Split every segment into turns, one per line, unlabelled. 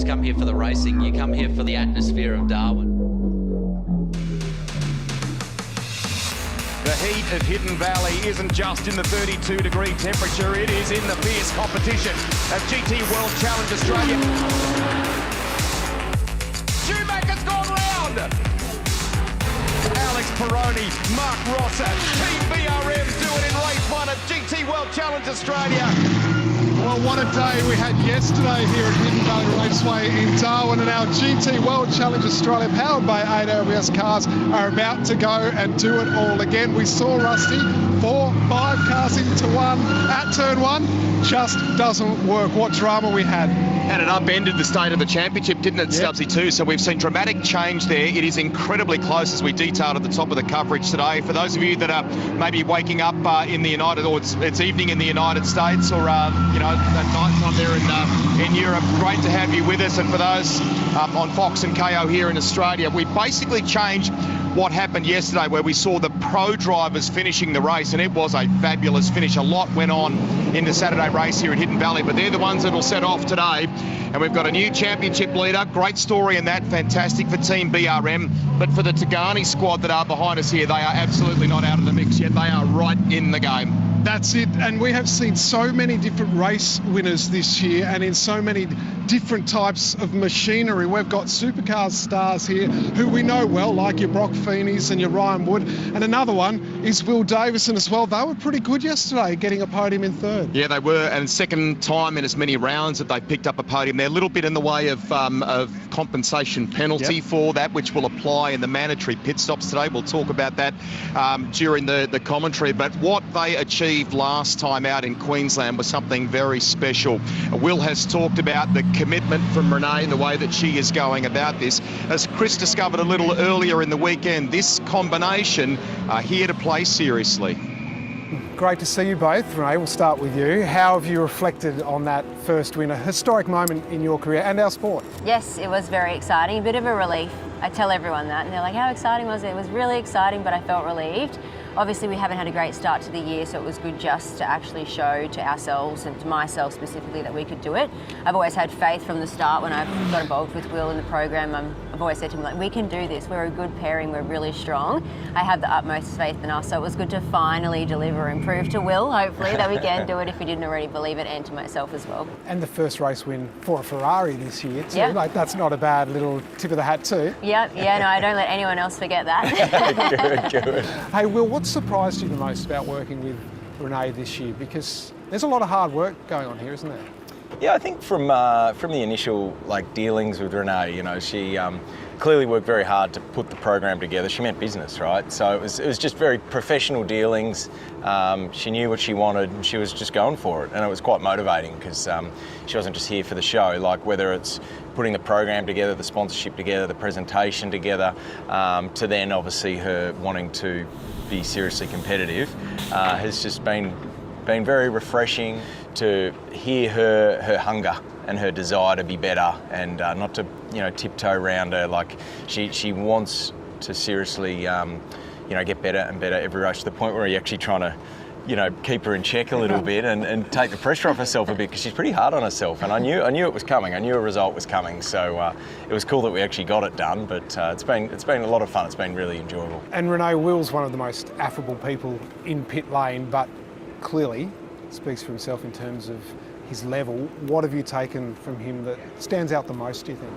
come here for the racing, you come here for the atmosphere of Darwin.
The heat of Hidden Valley isn't just in the 32-degree temperature, it is in the fierce competition of GT World Challenge Australia. Schumacher's gone round! Alex Peroni, Mark Rosser, Team BRM do it in race 1 of GT World Challenge Australia.
Well, what a day we had yesterday here at Hidden Valley Raceway in Darwin, and our GT World Challenge Australia, powered by AWS cars, are about to go and do it all again. We saw Rusty 4-5 cars into one at turn 1, just doesn't work. What drama we had.
And it upended the state of the championship, didn't it,
Yep.
Stubbsy, too? So we've seen dramatic change there. It is incredibly close, as we detailed at the top of the coverage today. For those of you that are maybe waking up in the United, or it's evening in the United States, or at night time there in Europe, great to have you with us. And for those on Fox and KO here in Australia, we basically changed what happened yesterday, where we saw the pro drivers finishing the race, and it was a fabulous finish. A lot went on in the Saturday race here at Hidden Valley, but they're the ones that will set off today. And we've got a new championship leader. Great story in that. Fantastic for Team BRM. But for the Tagani squad that are behind us here, they are absolutely not out of the mix yet. They are right in the game.
That's it, and we have seen so many different race winners this year, and in so many different types of machinery. We've got supercars stars here who we know well, like your Brock Feeney's and your Ryan Wood, and another one is Will Davison as well. They were pretty good yesterday, getting a podium in 3rd.
Yeah, they were, and second time in as many rounds that they picked up a podium. They're a little bit in the way of compensation penalty for that, which will apply in the mandatory pit stops today. We'll talk about that during the commentary, but what they achieved last time out in Queensland was something very special. Will has talked about the commitment from Renee, the way that she is going about this. As Chris discovered a little earlier in the weekend, this combination are here to play seriously.
Great to see you both. Renee, we'll start with you. How have you reflected on that first win, a historic moment in your career and our sport?
Yes, it was very exciting, a bit of a relief. I tell everyone that, and they're like, how exciting was it? It was really exciting, but I felt relieved. Obviously, we haven't had a great start to the year, so it was good just to actually show to ourselves and to myself specifically that we could do it. I've always had faith from the start when I've got involved with Will in the program. I've always said to him, like, we can do this. We're a good pairing. We're really strong. I have the utmost faith in us, so it was good to finally deliver and prove to Will, hopefully, that we can do it if we didn't already believe it, and to myself as well.
And the first race win for a Ferrari this year too.
Yeah.
Like, that's not a bad little tip of the hat too.
Yeah, no, I don't let anyone else forget that.
Good.
Hey Will, what surprised you the most about working with Renee this year? Because there's a lot of hard work going on here, isn't there?
Yeah, I think from the initial dealings with Renee, she clearly worked very hard to put the program together. She meant business, right? So it was just very professional dealings. She knew what she wanted and she was just going for it, and it was quite motivating because she wasn't just here for the show. Like, whether it's putting the program together, the sponsorship together, the presentation together, to then obviously her wanting to be seriously competitive, has just been very refreshing to hear her hunger and her desire to be better, and not to tiptoe around her. Like, she wants to seriously get better and better every race, to the point where you're actually trying to keep her in check a little bit and take the pressure off herself a bit, because she's pretty hard on herself. And I knew it was coming. I knew a result was coming. So it was cool that we actually got it done. But it's been a lot of fun. It's been really enjoyable.
And Renee, Will's one of the most affable people in pit lane, but clearly speaks for himself in terms of his level. What have you taken from him that stands out the most, do you think?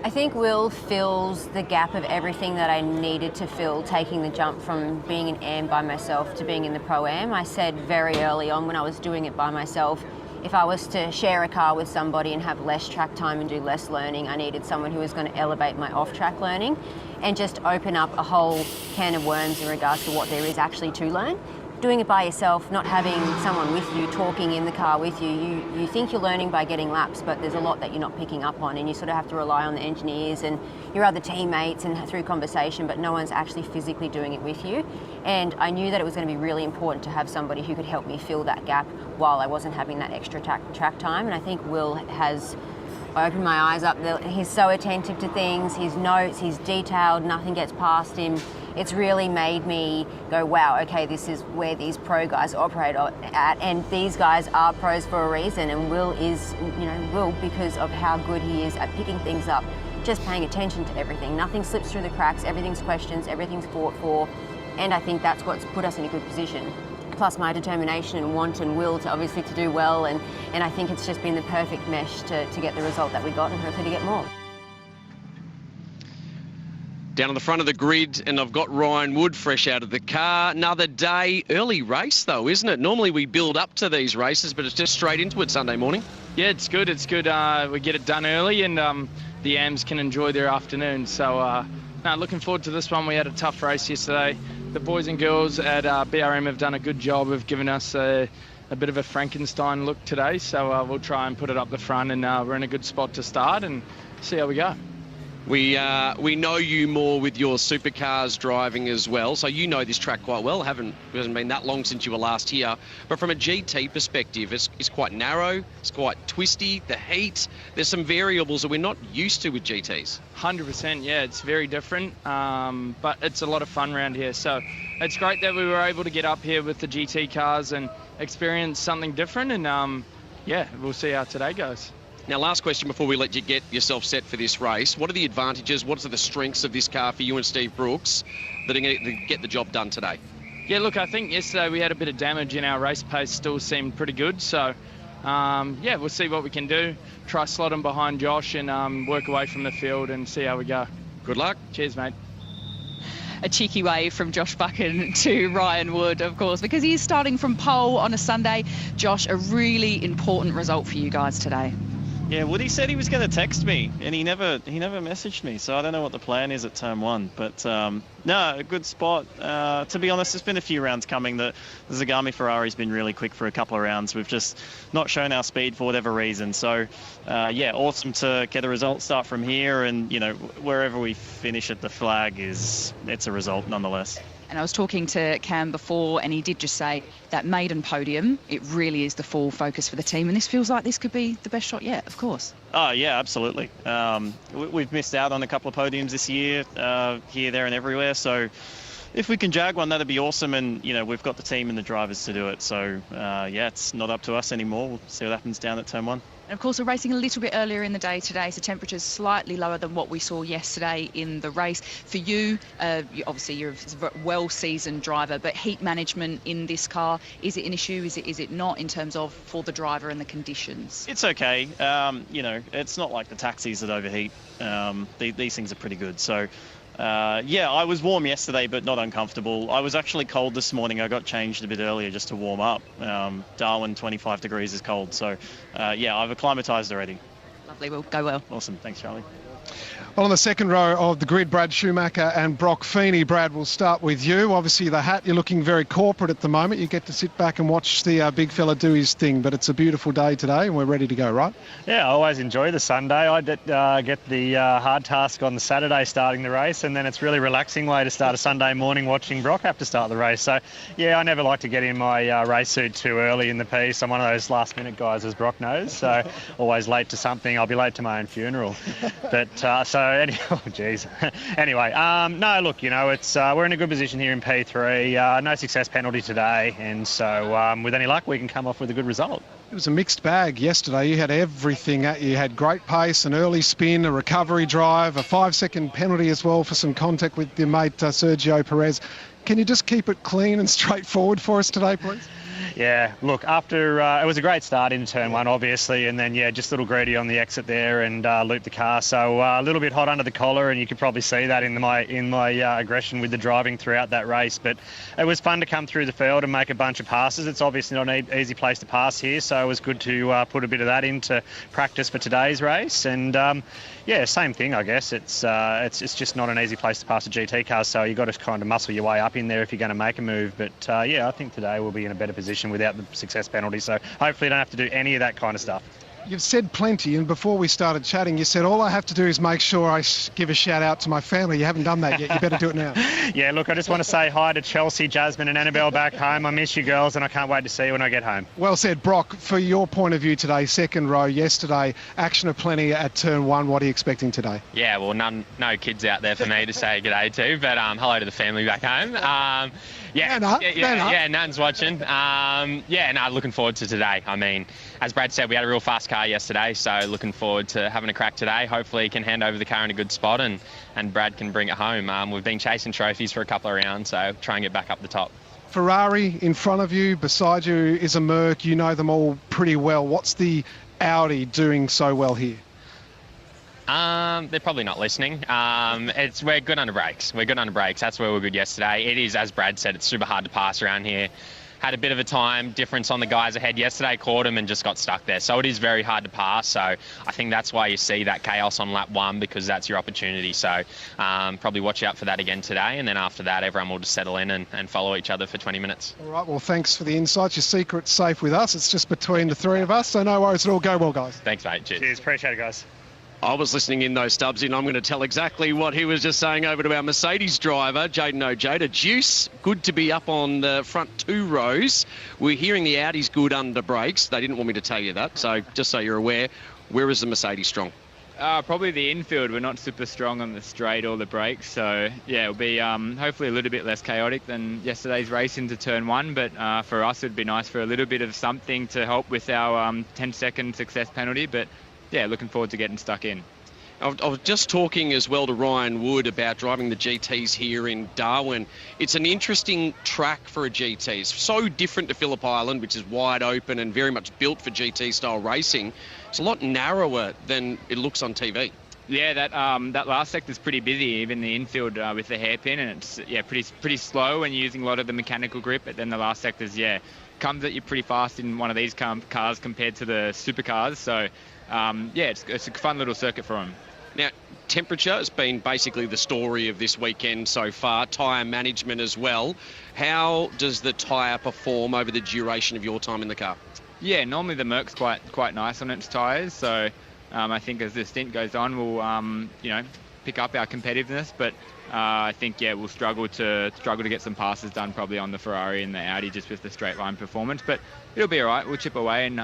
I think Will fills the gap of everything that I needed to fill, taking the jump from being an AM by myself to being in the Pro-Am. I said very early on when I was doing it by myself, if I was to share a car with somebody and have less track time and do less learning, I needed someone who was going to elevate my off-track learning and just open up a whole can of worms in regards to what there is actually to learn. Doing it by yourself, not having someone with you, talking in the car with you, you think you're learning by getting laps, but there's a lot that you're not picking up on, and you sort of have to rely on the engineers and your other teammates and through conversation, but no one's actually physically doing it with you. And I knew that it was going to be really important to have somebody who could help me fill that gap while I wasn't having that extra track time. And I think Will has opened my eyes up. He's so attentive to things, his notes, he's detailed, nothing gets past him. it's really made me go, wow, okay, this is where these pro guys operate at, and these guys are pros for a reason, and Will is, Will, because of how good he is at picking things up, just paying attention to everything. Nothing slips through the cracks, everything's questions, everything's fought for, and I think that's what's put us in a good position. Plus my determination and want and will to obviously to do well, and I think it's just been the perfect mesh to get the result that we got, and hopefully to get more.
Down on the front of the grid, and I've got Ryan Wood fresh out of the car. Another day, early race though, isn't it? Normally we build up to these races, but it's just straight into it Sunday morning.
Yeah, it's good. It's good. We get it done early, and the AMs can enjoy their afternoon. So, looking forward to this one. We had a tough race yesterday. The boys and girls at BRM have done a good job of giving us a bit of a Frankenstein look today. So we'll try and put it up the front, and we're in a good spot to start and see how we go.
We know you more with your supercars driving as well, so you know this track quite well. It hasn't been that long since you were last here, but from a GT perspective, it's quite narrow, it's quite twisty, the heat, there's some variables that we're not used to with GTs.
100%, yeah, it's very different, but it's a lot of fun around here. So it's great that we were able to get up here with the GT cars and experience something different, and yeah, we'll see how today goes.
Now, last question before we let you get yourself set for this race. What are the advantages, what are the strengths of this car for you and Steve Brooks that are going to get the job done today?
Yeah, look, I think yesterday we had a bit of damage in our race pace, still seemed pretty good. So, yeah, we'll see what we can do. Try slot him behind Josh and work away from the field and see how we go.
Good luck.
Cheers, mate.
A cheeky wave from Josh Buchan to Ryan Wood, of course, because he is starting from pole on a Sunday. Josh, a really important result for you guys today.
Yeah, Woody said he was going to text me, and he never messaged me, so I don't know what the plan is at turn one. But no, a good spot. To be honest, there's been a few rounds coming. The Zagami Ferrari's been really quick for a couple of rounds. We've just not shown our speed for whatever reason. So yeah, awesome to get a result start from here, and wherever we finish at the flag it's a result nonetheless.
And I was talking to Cam before, and he did just say that maiden podium, it really is the full focus for the team. And this feels like this could be the best shot yet, of course.
Oh, yeah, absolutely. We've missed out on a couple of podiums this year, here, there and everywhere. So if we can jag one, that'd be awesome. And, we've got the team and the drivers to do it. So, yeah, it's not up to us anymore. We'll see what happens down at turn one.
And of course, we're racing a little bit earlier in the day today, so temperatures slightly lower than what we saw yesterday in the race. For you, obviously you're a well-seasoned driver, but heat management in this car, is it an issue? Is it not in terms of for the driver and the conditions?
It's okay. It's not like the taxis that overheat. These things are pretty good. So, yeah, I was warm yesterday, but not uncomfortable. I was actually cold this morning. I got changed a bit earlier just to warm up. Darwin, 25 degrees is cold. So, yeah, I've acclimatized already.
Lovely, will go well.
Awesome. Thanks, Charlie.
Well, on the second row of the grid, Brad Schumacher and Brock Feeney. Brad, we'll start with you. Obviously, the hat, you're looking very corporate at the moment. You get to sit back and watch the big fella do his thing, but it's a beautiful day today and we're ready to go, right?
Yeah, I always enjoy the Sunday. I get the hard task on the Saturday starting the race, and then it's really relaxing way to start a Sunday morning watching Brock have to start the race. So, yeah, I never like to get in my race suit too early in the piece. I'm one of those last-minute guys, as Brock knows, so always late to something. I'll be late to my own funeral. But, anyway, no, look, it's we're in a good position here in P3. No success penalty today, and so with any luck, we can come off with a good result.
It was a mixed bag yesterday. You had everything at you. You had great pace, an early spin, a recovery drive, a 5-second penalty as well for some contact with your mate Sergio Perez. Can you just keep it clean and straightforward for us today, please?
Yeah, look, after it was a great start in turn one, obviously, and then, yeah, just a little greedy on the exit there and looped the car. So a little bit hot under the collar, and you could probably see that in my aggression with the driving throughout that race. But it was fun to come through the field and make a bunch of passes. It's obviously not an easy place to pass here, so it was good to put a bit of that into practice for today's race. And yeah, same thing, I guess. It's just not an easy place to pass a GT car, so you've got to kind of muscle your way up in there if you're going to make a move. But yeah, I think today we'll be in a better position without the success penalty, so hopefully you don't have to do any of that kind of stuff.
You've said plenty, and before we started chatting, you said all I have to do is make sure I give a shout out to my family. You haven't done that yet. You better do it now.
Yeah, look, I just want to say hi to Chelsea, Jasmine and Annabelle back home. I miss you girls, and I can't wait to see you when I get home.
Well said, Brock. For your point of view today, second row yesterday, action aplenty at turn 1. What are you expecting today?
Yeah, well, no kids out there for me to say g'day to, but hello to the family back home. Nan's watching. Looking forward to today. I mean, as Brad said, we had a real fast car yesterday, so looking forward to having a crack today. Hopefully he can hand over the car in a good spot and Brad can bring it home. We've been chasing trophies for a couple of rounds, so try and get back up the top.
Ferrari in front of you, beside you is a Merc. You know them all pretty well. What's the Audi doing so well here?
They're probably not listening. We're good under brakes. That's where we were good yesterday. It is, as Brad said, it's super hard to pass around here. Had a bit of a time difference on the guys ahead yesterday, caught them and just got stuck there. So it is very hard to pass. So I think that's why you see that chaos on lap 1, because that's your opportunity. So probably watch out for that again today. And then after that, everyone will just settle in and follow each other for 20 minutes. All
right, well, thanks for the insights. Your secret's safe with us. It's just between the three of us. So no worries at all. Go well, guys.
Thanks, mate.
Cheers. Appreciate it, guys.
I was listening in those Stubbs, and I'm going to tell exactly what he was just saying over to our Mercedes driver, Jaden Ojeda. Juice, good to be up on the front 2 rows. We're hearing the Audi's good under brakes. They didn't want me to tell you that, so just so you're aware, where is the Mercedes strong?
Probably the infield. We're not super strong on the straight or the brakes, so yeah, it'll be hopefully a little bit less chaotic than yesterday's race into turn 1, but for us it'd be nice for a little bit of something to help with our 10-second success penalty, but yeah, looking forward to getting stuck in.
I was just talking as well to Ryan Wood about driving the GTs here in Darwin. It's an interesting track for a GT. It's so different to Phillip Island, which is wide open and very much built for GT-style racing. It's a lot narrower than it looks on TV.
Yeah, that last sector's pretty busy, even the infield with the hairpin, and it's pretty slow when you're using a lot of the mechanical grip. But then the last sector's comes at you pretty fast in one of these cars compared to the supercars. So it's a fun little circuit for them.
Now, temperature has been basically the story of this weekend so far, tyre management as well. How does the tyre perform over the duration of your time in the car?
Yeah, normally the Merc's quite nice on its tyres, so I think as the stint goes on, we'll pick up our competitiveness, but I think we'll struggle to get some passes done probably on the Ferrari and the Audi just with the straight line performance, but it'll be all right. We'll chip away and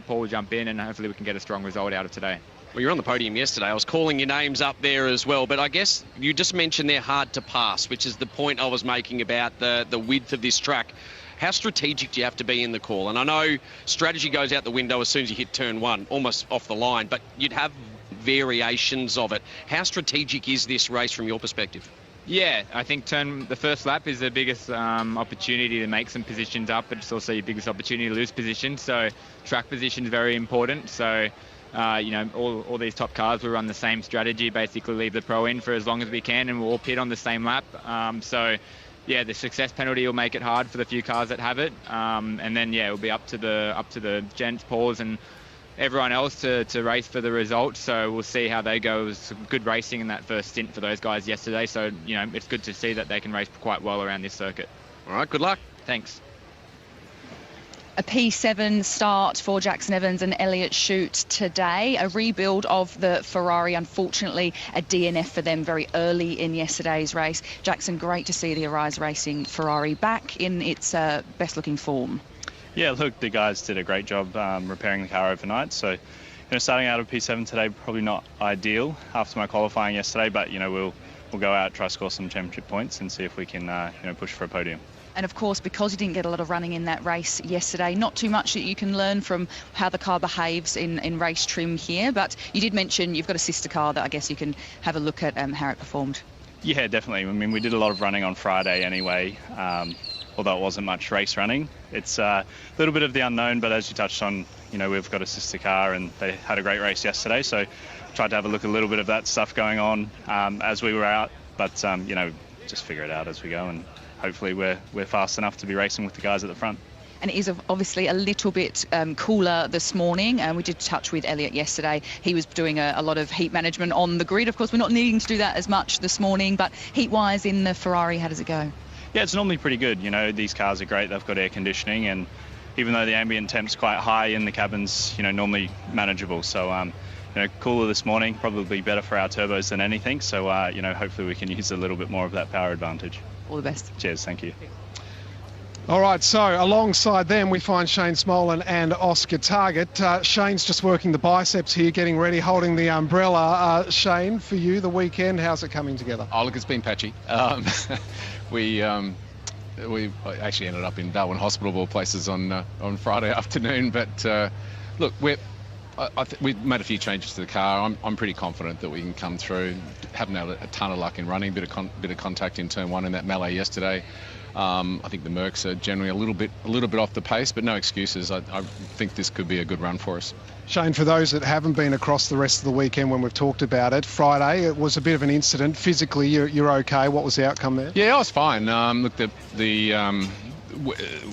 Paul will jump in and hopefully we can get a strong result out of today.
Well, you were on the podium yesterday. I was calling your names up there as well, but I guess you just mentioned they're hard to pass, which is the point I was making about the width of this track. How strategic do you have to be in the call? And I know strategy goes out the window as soon as you hit turn 1, almost off the line, but you'd have variations of it. How strategic is this race from your perspective?
Yeah, I think the first lap is the biggest opportunity to make some positions up, but it's also your biggest opportunity to lose position. So track position is very important. So, all these top cars will run the same strategy, basically leave the pro in for as long as we can and we'll all pit on the same lap. The success penalty will make it hard for the few cars that have it. And then, it'll be up to the gents, Pauls and everyone else to race for the result. So we'll see how they go. It was good racing in that first stint for those guys yesterday. So, it's good to see that they can race quite well around this circuit.
All right, good luck.
Thanks.
A P7 start for Jackson Evans and Elliott Shute today. A rebuild of the Ferrari, unfortunately a DNF for them very early in yesterday's race. Jackson, great to see the Arise Racing Ferrari back in its best looking form.
Yeah, look, the guys did a great job repairing the car overnight. So, starting out of P7 today, probably not ideal after my qualifying yesterday, but, we'll go out, try to score some championship points and see if we can, push for a podium.
And of course, because you didn't get a lot of running in that race yesterday, not too much that you can learn from how the car behaves in race trim here. But you did mention you've got a sister car that I guess you can have a look at how it performed.
Yeah, definitely. I mean, we did a lot of running on Friday anyway, although it wasn't much race running. It's a little bit of the unknown, but as you touched on, we've got a sister car and they had a great race yesterday. So tried to have a look at a little bit of that stuff going on as we were out, but, just figure it out as we go and hopefully we're fast enough to be racing with the guys at the front.
And it is obviously a little bit cooler this morning. We did touch with Elliott yesterday. He was doing a lot of heat management on the grid. Of course, we're not needing to do that as much this morning, but heat-wise in the Ferrari, how does it go?
Yeah, it's normally pretty good. These cars are great. They've got air conditioning and
even though the ambient temp's quite high in the cabin's, normally manageable. So, cooler this morning, probably better for our turbos than anything. So, hopefully we can use a little bit more of that power advantage.
All the best.
Cheers, thank you.
All right, so alongside them we find Shane Smolin and Oscar Target. Shane's just working the biceps here, getting ready, holding the umbrella. Shane, for you, the weekend, how's it coming together?
Oh, look, it's been patchy. We actually ended up in Darwin Hospital of all places on Friday afternoon, but look, we've made a few changes to the car. I'm pretty confident that we can come through. Haven't had a ton of luck in running, bit of contact in turn one in that melee yesterday. I think the Mercs are generally a little bit off the pace, but no excuses. I think this could be a good run for us.
Shane, for those that haven't been across the rest of the weekend when we've talked about it, Friday it was a bit of an incident. Physically, you're okay. What was the outcome there?
Yeah, I was fine. Look,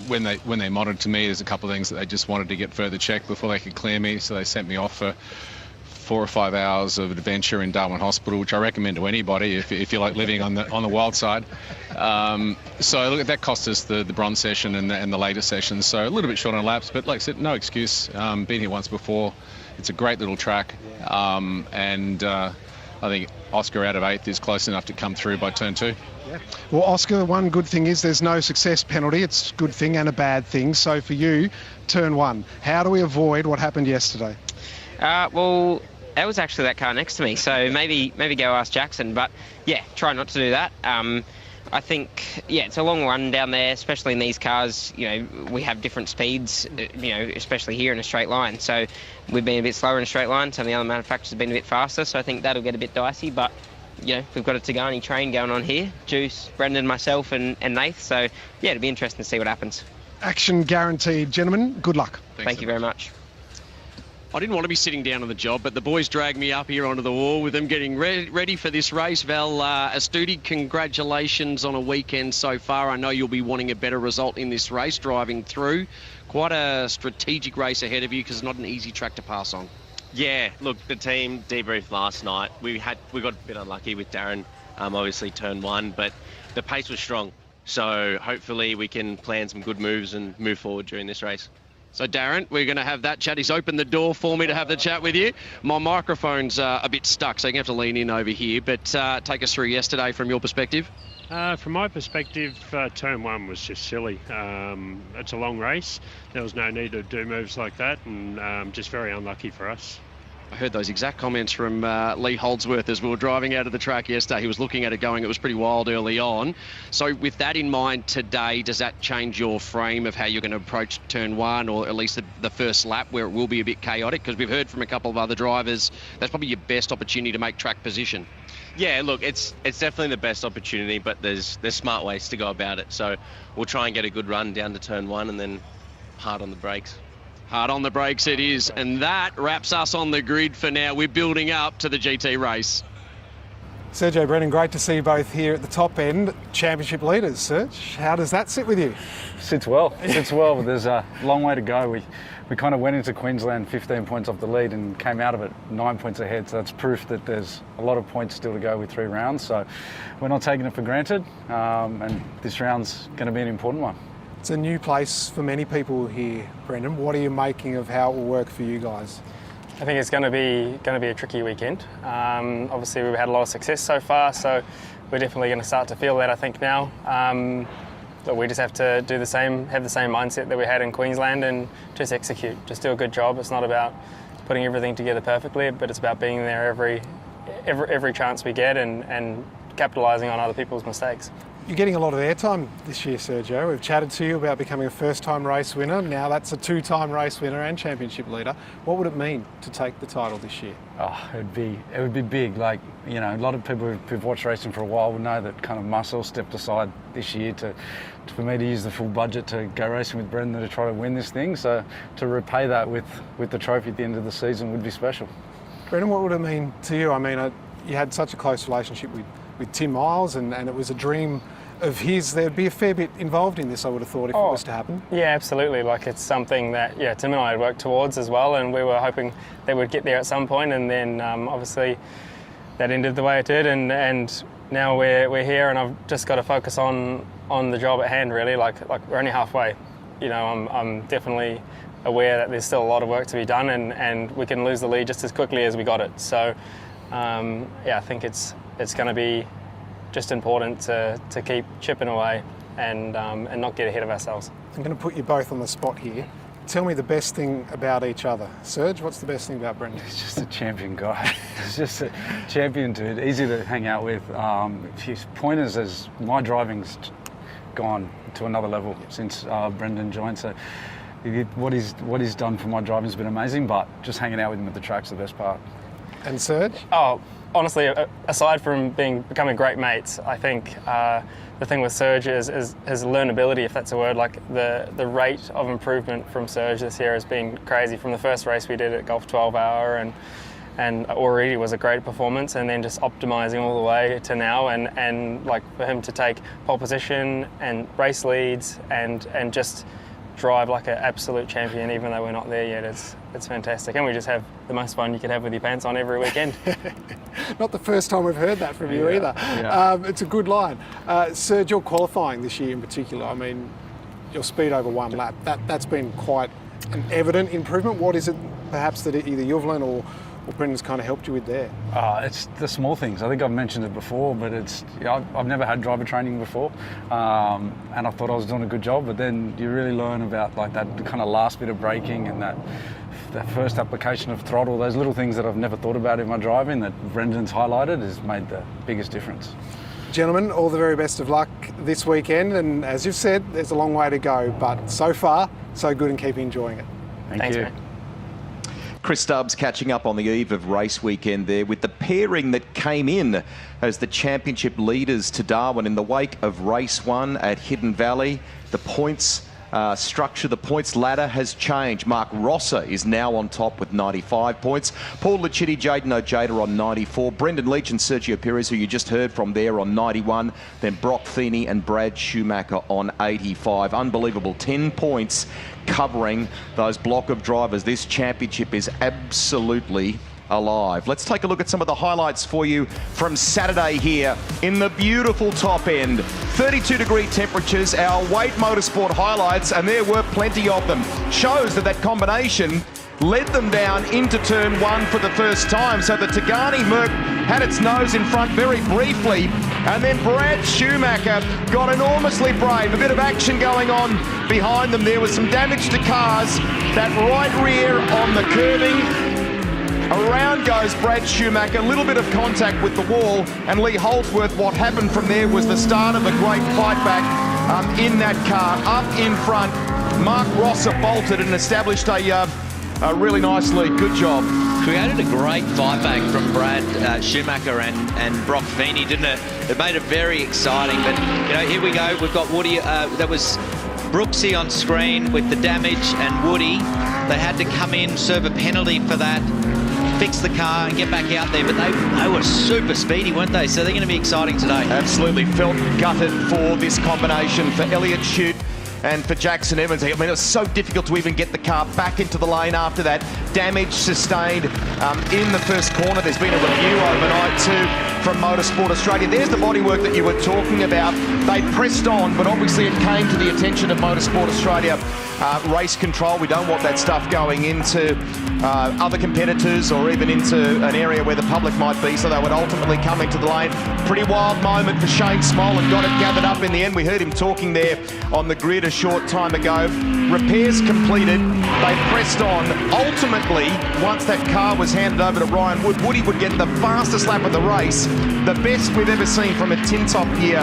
when they monitored to me, there's a couple of things that they just wanted to get further checked before they could clear me, so they sent me off for 4 or 5 hours of adventure in Darwin Hospital, which I recommend to anybody if you like living on the wild side. So look, that cost us the bronze session and the later sessions, so a little bit short on laps, but like I said, no excuse. Been here once before. It's a great little track, and I think Oscar out of 8th is close enough to come through by turn 2.
Yeah. Well, Oscar, one good thing is there's no success penalty. It's a good thing and a bad thing. So for you, turn 1, how do we avoid what happened yesterday?
Well, that was actually that car next to me, so maybe go ask Jackson, but yeah, try not to do that. I think, it's a long run down there, especially in these cars. We have different speeds, especially here in a straight line, so we've been a bit slower in a straight line. Some of the other manufacturers have been a bit faster, so I think that'll get a bit dicey, but we've got a Tagani train going on here. Juice, Brendan, myself and Nath, so yeah, it'll be interesting to see what happens.
Action guaranteed, gentlemen. Good luck.
Thank you very much.
I didn't want to be sitting down on the job, but the boys dragged me up here onto the wall with them getting ready for this race. Val Astudi, congratulations on a weekend so far. I know you'll be wanting a better result in this race, driving through. Quite a strategic race ahead of you because it's not an easy track to pass on.
Yeah, look, the team debriefed last night. We got a bit unlucky with Darren, obviously turn 1, but the pace was strong. So hopefully we can plan some good moves and move forward during this race.
So, Darren, we're going to have that chat. He's opened the door for me to have the chat with you. My microphone's a bit stuck, so you're going to have to lean in over here. But take us through yesterday from your perspective.
From my perspective, turn 1 was just silly. It's a long race. There was no need to do moves like that, and just very unlucky for us.
I heard those exact comments from Lee Holdsworth as we were driving out of the track yesterday. He was looking at it going, it was pretty wild early on. So with that in mind today, does that change your frame of how you're going to approach turn 1, or at least the first lap where it will be a bit chaotic? Because we've heard from a couple of other drivers, that's probably your best opportunity to make track position.
Yeah, look, it's definitely the best opportunity, but there's smart ways to go about it. So we'll try and get a good run down to turn 1 and then hard on the brakes.
Hard on the brakes it is, and that wraps us on the grid for now. We're building up to the GT race.
Sergio, Brendan, great to see you both here at the top end. Championship leaders, Serge. How does that sit with you?
Sits well, but there's a long way to go. We kind of went into Queensland 15 points off the lead and came out of it 9 points ahead, so that's proof that there's a lot of points still to go with 3 rounds, so we're not taking it for granted, and this round's going to be an important one.
It's a new place for many people here, Brendan. What are you making of how it will work for you guys?
I think it's going to be a tricky weekend. Obviously, we've had a lot of success so far, so we're definitely going to start to feel that, I think, now. But we just have to do the same, have the same mindset that we had in Queensland, and just execute, just do a good job. It's not about putting everything together perfectly, but it's about being there every chance we get and capitalising on other people's mistakes.
You're getting a lot of airtime this year, Sergio. We've chatted to you about becoming a first-time race winner. Now that's a 2-time race winner and championship leader. What would it mean to take the title this year?
Oh, it would be big. Like, a lot of people who've watched racing for a while would know that kind of muscle stepped aside this year for me to use the full budget to go racing with Brendan to try to win this thing. So to repay that with the trophy at the end of the season would be special.
Brendan, what would it mean to you? I mean, you had such a close relationship with Tim Miles, and it was a dream of his. There'd be a fair bit involved in this, I would have thought, if it was to happen.
Yeah, absolutely. Like, it's something that Tim and I had worked towards as well, and we were hoping they would get there at some point, and then obviously that ended the way it did, and now we're here, and I've just got to focus on the job at hand, really. Like we're only halfway. you know, I'm definitely aware that there's still a lot of work to be done, and we can lose the lead just as quickly as we got it. So, yeah, I think it's going to be just important to keep chipping away and not get ahead of ourselves.
I'm going to put you both on the spot here. Tell me the best thing about each other. Serge, what's the best thing about Brendan?
He's just a champion guy. He's just a champion dude, easy to hang out with. His pointers, as my driving's gone to another level since Brendan joined. So what he's done for my driving has been amazing, but just hanging out with him at the track's the best part.
And Serge?
Oh, honestly, aside from becoming great mates, I think the thing with Serge is his learnability, if that's a word. Like the rate of improvement from Serge this year has been crazy. From the first race we did at Golf 12 Hour, and already was a great performance, and then just optimising all the way to now, and like for him to take pole position and race leads and just drive like an absolute champion, even though we're not there yet. It's fantastic, and we just have the most fun you could have with your pants on every weekend.
Not the first time we've heard that from you either.
Yeah.
It's a good line. Serge, you're qualifying this year in particular. I mean, your speed over one lap, that's been quite an evident improvement. What is it perhaps that either you've learned or Brendan's kind of helped you with there?
It's the small things. I think I've mentioned it before, but I've never had driver training before, and I thought I was doing a good job, but then you really learn about like that kind of last bit of braking and that first application of throttle, those little things that I've never thought about in my driving that Brendan's highlighted has made the biggest difference.
Gentlemen, all the very best of luck this weekend, and as you've said, there's a long way to go, but so far, so good, and keep enjoying it.
Thanks,
mate.
Chris Stubbs catching up on the eve of race weekend there with the pairing that came in as the championship leaders to Darwin in the wake of race one at Hidden Valley. The points structure, the points ladder has changed. Mark Rosser is now on top with 95 points. Paul Lucitti, Jaden Ojeda on 94. Brendan Leach and Sergio Perez, who you just heard from there, on 91. Then Brock Feeney and Brad Schumacher on 85. Unbelievable 10 points covering those block of drivers. This championship is absolutely alive. Let's take a look at some of the highlights for you from Saturday here in the beautiful top end. 32-degree temperatures, our Wade Motorsport highlights, and there were plenty of them. Shows that combination led them down into turn one for the first time. So the Tagani Merc had its nose in front very briefly, and then Brad Schumacher got enormously brave. A bit of action going on behind them. There was some damage to cars. That right rear on the curbing. Around goes Brad Schumacher, a little bit of contact with the wall, and Lee Holdsworth. What happened from there was the start of a great fight back in that car. Up in front, Mark Rosser bolted and established a really nicely good job.
Created a great fight back from Brad Schumacher and Brock Feeney, didn't it? It made it very exciting, but you know, here we go. We've got Woody, that was Brooksy on screen with the damage, and Woody, they had to come in, serve a penalty for that, fix the car and get back out there, but they were super speedy, weren't they? So they're going to be exciting today.
Absolutely. Felt gutted for this combination for Elliott Shute and for Jackson Evans. I mean, it was so difficult to even get the car back into the lane after that. Damage sustained in the first corner. There's been a review overnight too from Motorsport Australia. There's the bodywork that you were talking about. They pressed on, but obviously it came to the attention of Motorsport Australia race control. We don't want that stuff going into other competitors or even into an area where the public might be, so they would ultimately come into the lane. Pretty wild moment for Shane Small, and got it gathered up in the end. We heard him talking there on the grid a short time ago. Repairs completed. They pressed on. Ultimately, once that car was handed over to Ryan Wood, Woody would get the fastest lap of the race, the best we've ever seen from a tin top here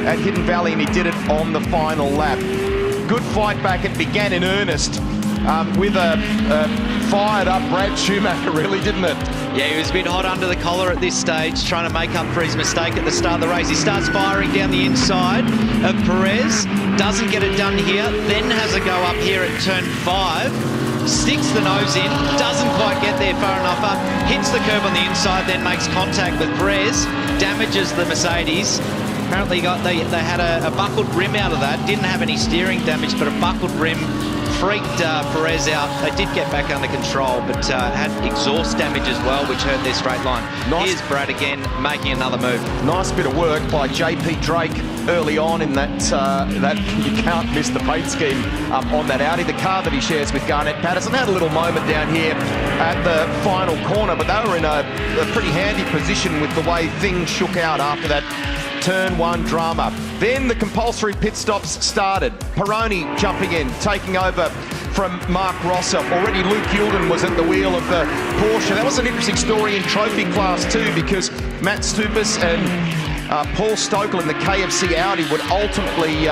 at Hidden Valley, and he did it on the final lap. Good fight back. It began in earnest with a fired up Brad Schumacher, really, didn't it?
Yeah, he was a bit hot under the collar at this stage, trying to make up for his mistake at the start of the race. He starts firing down the inside of Perez, doesn't get it done here, then has a go up here at turn 5, sticks the nose in, doesn't quite get there far enough up, hits the curb on the inside, then makes contact with Perez, damages the Mercedes. Apparently they had a buckled rim out of that. Didn't have any steering damage, but a buckled rim freaked Perez out. They did get back under control, but had exhaust damage as well, which hurt their straight line. Nice. Here's Brad again, making another move.
Nice bit of work by JP Drake early on in that you can't miss the paint scheme on that Audi. The car that he shares with Garnett Patterson had a little moment down here at the final corner, but they were in a pretty handy position with the way things shook out after that turn one drama. Then the compulsory pit stops started. Peroni jumping in, taking over from Mark Rosser. Already Luke Youlden was at the wheel of the Porsche. That was an interesting story in trophy class too, because Matt Stupas and Paul Stokel in the KFC Audi would ultimately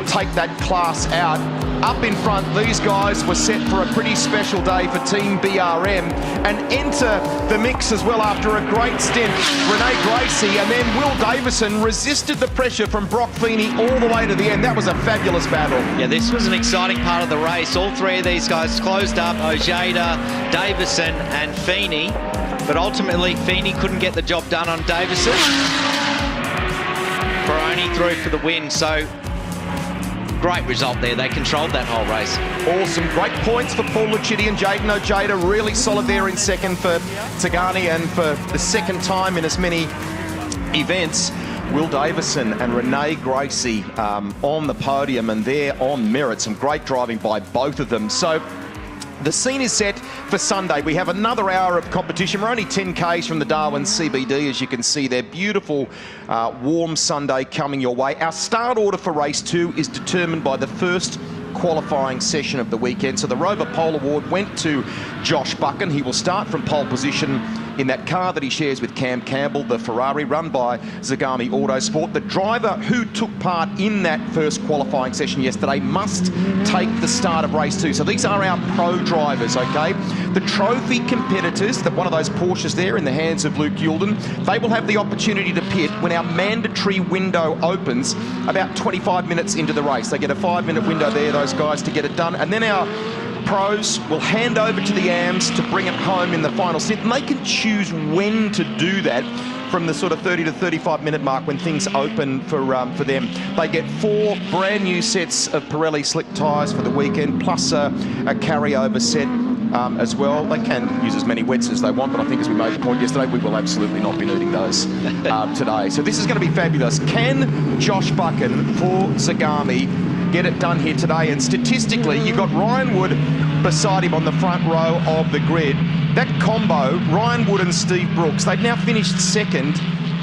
take that class out. Up in front, these guys were set for a pretty special day for Team BRM, and enter the mix as well after a great stint, Renee Gracie, and then Will Davison resisted the pressure from Brock Feeney all the way to the end. That was a fabulous battle.
Yeah, this was an exciting part of the race. All three of these guys closed up, Ojeda, Davison and Feeney, but ultimately Feeney couldn't get the job done on Davison. Peroni through for the win, so great result there. They controlled that whole race.
Awesome. Great points for Paul Lucchini and Jaden Ojeda. Really solid there in second for Tagani, and for the second time in as many events, Will Davison and Renee Gracie on the podium, and they're on merit. Some great driving by both of them. So the scene is set for Sunday. We have another hour of competition. We're only 10 Ks from the Darwin CBD, as you can see there. Beautiful, warm Sunday coming your way. Our start order for race 2 is determined by the first qualifying session of the weekend. So the Rover Pole Award went to Josh Buchan. He will start from pole position in that car that he shares with Cam Campbell, the Ferrari run by Zagami Autosport. The driver who took part in that first qualifying session yesterday must take the start of race 2. So these are our pro drivers, okay? The trophy competitors, one of those Porsches there in the hands of Luke Youlden, they will have the opportunity to pit when our mandatory window opens about 25 minutes into the race. They get a 5-minute window there, those guys, to get it done. And then our pros will hand over to the AMs to bring it home in the final stint, and they can choose when to do that from the sort of 30 to 35 minute mark when things open for them. They get 4 brand new sets of Pirelli slick tyres for the weekend, plus a carryover set as well. They can use as many wets as they want, but I think, as we made the point yesterday, we will absolutely not be needing those today. So this is going to be fabulous. Can Josh Buchan for Zagami get it done here today? And statistically, you've got Ryan Wood beside him on the front row of the grid. That combo, Ryan Wood and Steve Brooks, they've now finished second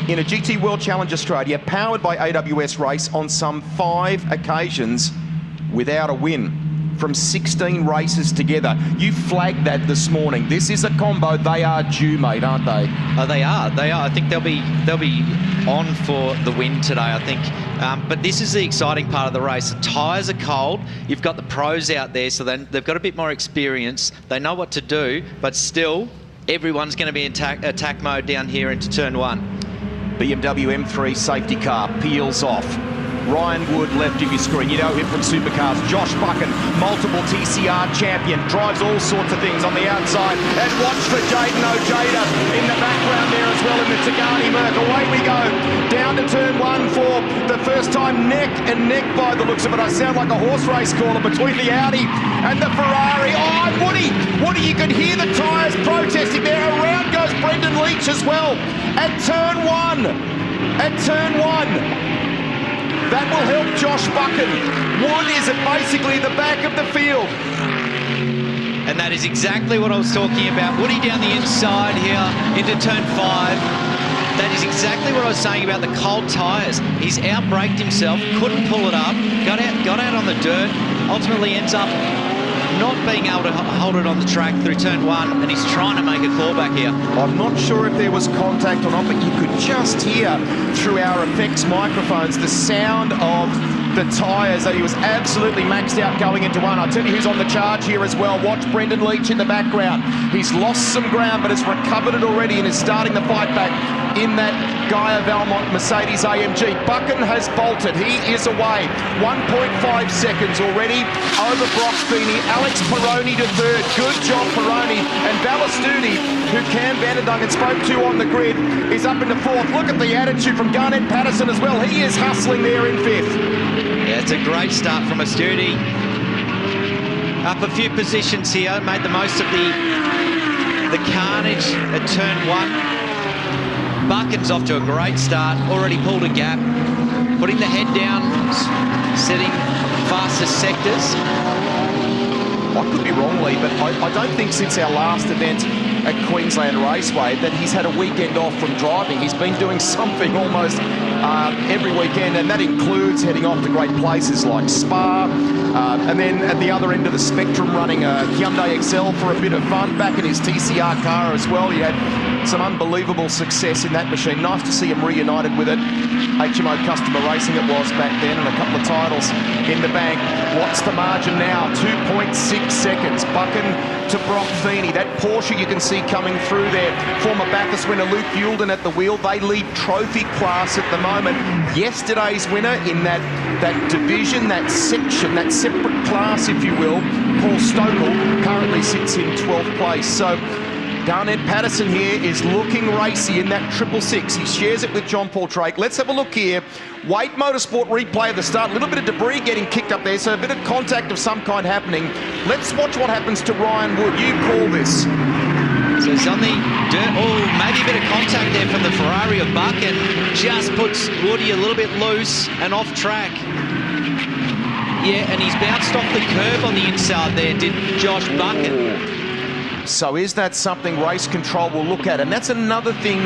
in a GT World Challenge Australia powered by AWS race on some 5 occasions without a win from 16 races together. You flagged that this morning. This is a combo. They are due, mate, aren't they?
Oh, they are. They are. I think they'll be on for the win today, I think. But this is the exciting part of the race. The tyres are cold. You've got the pros out there, so they've got a bit more experience. They know what to do, but still, everyone's going to be in attack mode down here into turn 1.
BMW M3 safety car peels off. Ryan Wood left of your screen. You know him from Supercars. Josh Buchan, multiple TCR champion, drives all sorts of things on the outside. And watch for Jaden Ojeda in the background there as well in the Tagani Merc. Away we go. Down to turn 1 for the first time. Neck and neck by the looks of it. I sound like a horse race caller between the Audi and the Ferrari. Oh, Woody, you could hear the tyres protesting there. Around goes Brendan Leach as well. At turn 1. That will help Josh Buchan. Wood is at basically the back of the field.
And that is exactly what I was talking about. Woody down the inside here into turn 5. That is exactly what I was saying about the cold tyres. He's outbraked himself, couldn't pull it up, got out on the dirt, ultimately ends up not being able to hold it on the track through turn 1, and he's trying to make a callback here.
I'm not sure if there was contact or not, but you could just hear through our effects microphones the sound of the tyres. He was absolutely maxed out going into 1. I'll tell you who's on the charge here as well. Watch Brendan Leach in the background. He's lost some ground, but has recovered it already and is starting the fight back in that Gaia Valmont Mercedes AMG. Buchan has bolted. He is away. 1.5 seconds already over Brock Feeney. Alex Peroni to third. Good job, Peroni. And Ballastuni, who Cam Vanderdungen spoke to on the grid, is up into 4th. Look at the attitude from Garnett Patterson as well. He is hustling there in 5th.
Yeah, it's a great start from Astudi. Up a few positions here, made the most of the carnage at turn 1. Buchan's off to a great start, already pulled a gap. putting the head down, setting fastest sectors.
I could be wrong, Lee, but I don't think since our last event at Queensland Raceway that he's had a weekend off from driving. He's been doing something almost every weekend, and that includes heading off to great places like Spa, and then at the other end of the spectrum running a Hyundai Excel for a bit of fun, back in his TCR car as well. He had some unbelievable success in that machine. Nice to see him reunited with it. HMO Customer Racing it was back then, and a couple of titles in the bank. What's the margin now? 2.6 seconds. Buchan to Brock Feeney. That Porsche you can see coming through there. Former Bathurst winner Luke Youlden at the wheel. They lead trophy class at the moment. Yesterday's winner in that division, that section, that separate class, if you will, Paul Stokell, currently sits in 12th place. So Garnett Patterson here is looking racy in that 666. He shares it with John Paul Drake. Let's have a look here. Wade Motorsport replay at the start. A little bit of debris getting kicked up there, so a bit of contact of some kind happening. Let's watch what happens to Ryan Wood. You call this.
So he's on the dirt. Oh, maybe a bit of contact there from the Ferrari of Buck, and just puts Woody a little bit loose and off track. Yeah, and he's bounced off the curb on the inside there, did Josh Bucket.
So is that something race control will look at? And that's another thing,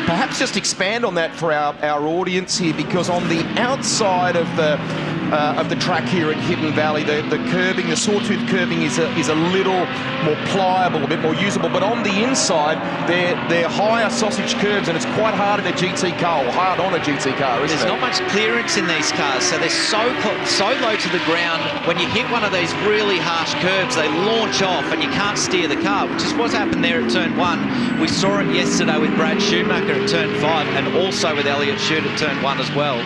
perhaps just expand on that for our audience here, because on the outside of the track here at Hidden Valley, the curbing, the sawtooth curbing is a little more pliable, a bit more usable, but on the inside, they're higher sausage curbs, and it's quite hard in a GT car, or hard on a GT car, isn't it?
There's not much clearance in these cars, so they're so low to the ground. When you hit one of these really harsh curbs, they launch off, and you can't steer the car, which is what's happened there at Turn 1. We saw it yesterday with Brad Schumacher at Turn 5, and also with Elliott Shute at Turn 1 as well.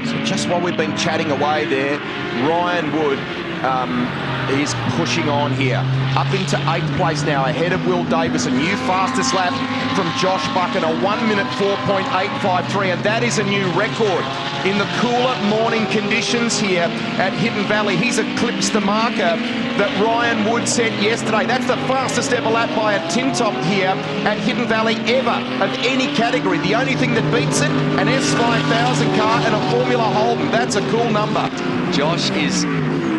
So just while we've been chatting away there, Ryan Wood is pushing on here. Up into 8th place now, ahead of Will Davis. A new fastest lap from Josh Buchan, a 1 minute 4.853, and that is a new record. In the cooler morning conditions here at Hidden Valley, he's eclipsed the marker that Ryan Wood set yesterday. That's the fastest ever lap by a tin top here at Hidden Valley ever, of any category. The only thing that beats it, an S5000 car and a Formula Holden. That's a cool number.
Josh is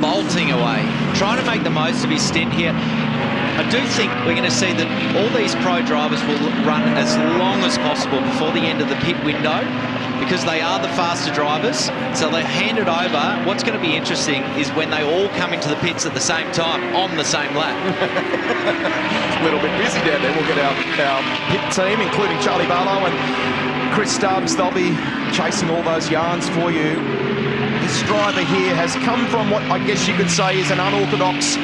bolting away, trying to make the most of his stint here. I do think we're going to see that all these pro drivers will run as long as possible before the end of the pit window, because they are the faster drivers, so they hand it over. What's going to be interesting is when they all come into the pits at the same time on the same lap.
A little bit busy down there. We'll get our pit team, including Charlie Barlow and Chris Stubbs. They'll be chasing all those yarns for you. This driver here has come from what I guess you could say is an unorthodox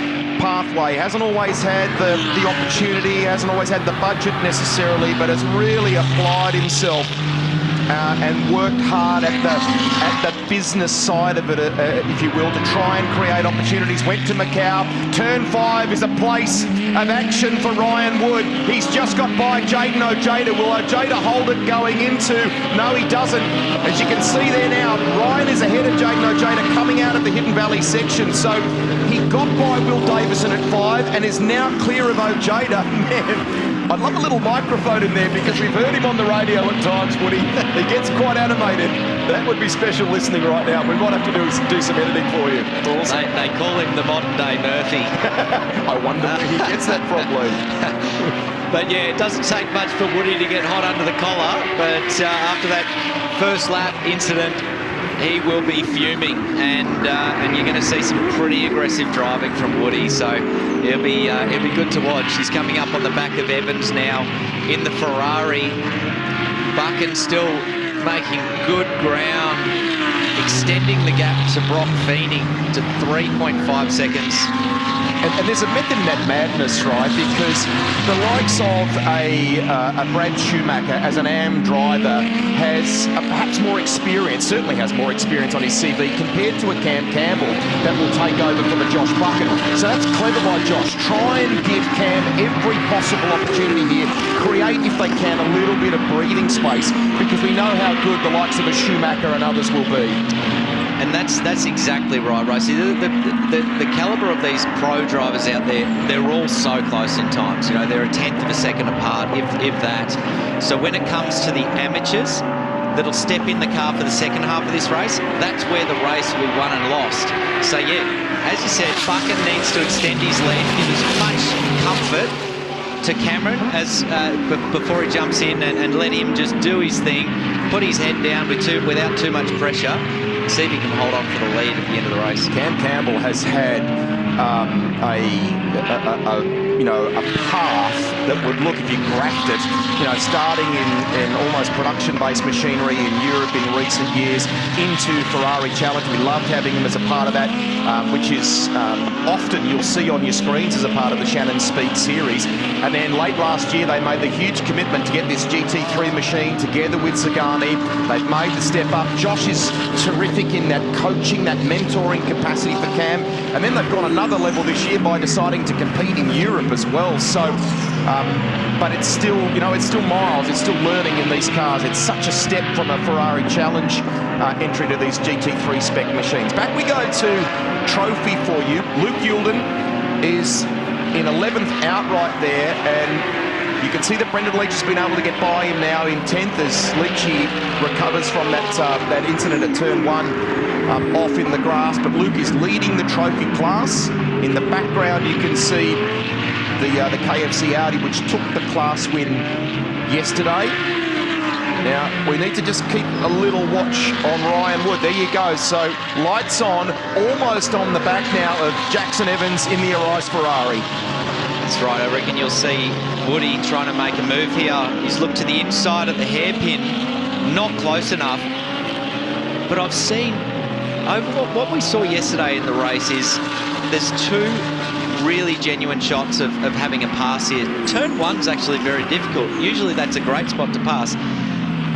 pathway. Hasn't always had the opportunity, hasn't always had the budget necessarily, but has really applied himself and worked hard at the business side of it, if you will, to try and create opportunities. Went to Macau. Turn 5 is a place of action for Ryan Wood. He's just got by Jayden Ojeda. Will Ojeda hold it going into? No, he doesn't. As you can see there now, Ryan is ahead of Jayden Ojeda coming out of the Hidden Valley section. So he got by Will Davison at 5 and is now clear of Ojeda. Man, I'd love a little microphone in there, because we've heard him on the radio at times, Woody. He gets quite animated. That would be special listening right now. We might have to do some editing for you. Awesome.
They call him the modern day Murphy.
I wonder where he gets that from, Lee.
But yeah, it doesn't take much for Woody to get hot under the collar, but after that first lap incident, he will be fuming, and you're going to see some pretty aggressive driving from Woody. So it'll be good to watch. He's coming up on the back of Evans now in the Ferrari. Buchan still making good ground, extending the gap to Brock Feeney to 3.5 seconds.
And there's a method in that madness, right? Because the likes of a Brad Schumacher as an AM driver has perhaps more experience, certainly has more experience on his CV compared to a Cam Campbell that will take over from a Josh Buchan. So that's clever by Josh. Try and give Cam every possible opportunity here. Create, if they can, a little bit of breathing space, because we know how good the likes of a Schumacher and others will be.
And that's exactly right, Rosie. The calibre of these pro drivers out there, they're all so close in times. You know, they're a tenth of a second apart, if that. So when it comes to the amateurs, that'll step in the car for the second half of this race, that's where the race will be won and lost. So yeah, as you said, Bucket needs to extend his lead, give as much comfort to Cameron as before he jumps in, and let him just do his thing, put his head down without too much pressure, see if he can hold on for the lead at the end of the race.
Cam Campbell has had a path that would look, if you graphed it, starting in almost production-based machinery in Europe in recent years into Ferrari Challenge. We loved having him as a part of that, which is often you'll see on your screens as a part of the Shannons SpeedSeries. And then late last year, they made the huge commitment to get this GT3 machine together with Zagami. They've made the step up. Josh is terrific in that coaching, that mentoring capacity for Cam. And then they've gone another level this year by deciding to compete in Europe as well. So, but it's still, it's still miles. It's still learning in these cars. It's such a step from a Ferrari Challenge entry to these GT3 spec machines. Back we go to trophy for you. Luke Youlden is in 11th outright there, and you can see that Brendan Leach has been able to get by him now in 10th as Leachy recovers from that incident at turn 1 off in the grass. But Luke is leading the trophy class. In the background, you can see the KFC Audi, which took the class win yesterday. Now, we need to just keep a little watch on Ryan Wood. There you go. So, lights on, almost on the back now of Jackson Evans in the Arise Ferrari.
That's right. I reckon you'll see Woody trying to make a move here. He's looked to the inside of the hairpin, not close enough. But I've seen, over what we saw yesterday in the race is there's two really genuine shots of having a pass here. Turn 1's actually very difficult. Usually that's a great spot to pass.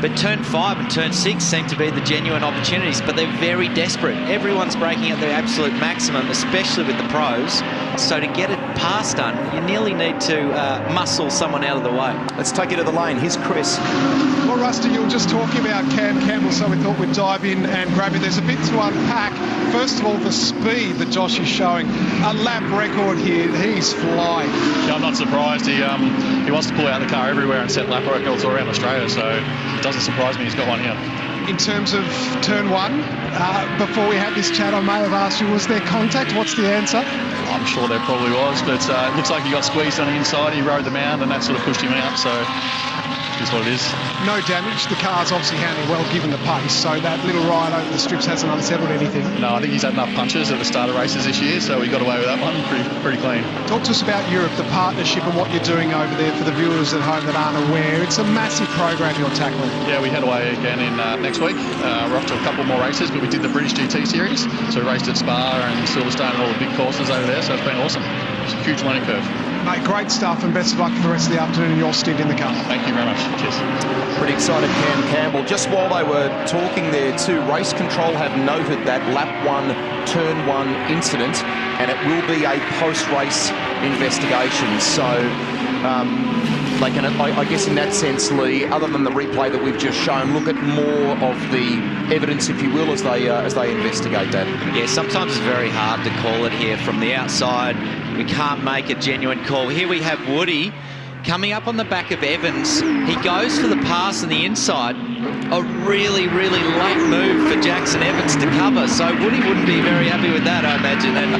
But turn 5 and turn 6 seem to be the genuine opportunities, but they're very desperate. Everyone's breaking at their absolute maximum, especially with the pros. So to get a pass done, you nearly need to muscle someone out of the way.
Let's take it to the lane. Here's Chris.
Well, Rusty, you were just talking about Cam Campbell, so we thought we'd dive in and grab it. There's a bit to unpack. First of all, the speed that Josh is showing. A lap record here. He's flying.
Yeah, I'm not surprised. He wants to pull out the car everywhere and set lap records all around Australia, so it doesn't surprise me he's got one here.
In terms of turn 1, before we had this chat, I may have asked you, was there contact? What's the answer?
I'm sure there probably was, but it looks like he got squeezed on the inside. He rode the mound, and that sort of pushed him out, so is what it is.
No damage. The car's obviously handling well given the pace, so that little ride over the strips hasn't unsettled anything.
No, I think he's had enough punches at the start of races this year, so he got away with that one pretty clean.
Talk to us about Europe, the partnership and what you're doing over there for the viewers at home that aren't aware. It's a massive program you're tackling.
Yeah, we head away again in next week. We're off to a couple more races, but we did the British GT Series, so we raced at Spa and Silverstone and all the big courses over there, so it's been awesome. It's a huge learning curve.
Mate, great stuff, and best of luck for the rest of the afternoon and your stint in the car.
Thank you very much. Cheers.
Pretty excited, Cam Campbell. Just while they were talking there too, Race Control have noted that lap 1, turn 1 incident, and it will be a post-race investigation. So they can, I guess in that sense, Lee, other than the replay that we've just shown, look at more of the evidence, if you will, as they investigate that.
Yeah, sometimes it's very hard to call it here from the outside. We can't make a genuine call. Here we have Woody coming up on the back of Evans. He goes for the pass on the inside. A really, really late move for Jackson Evans to cover. So Woody wouldn't be very happy with that, I imagine. And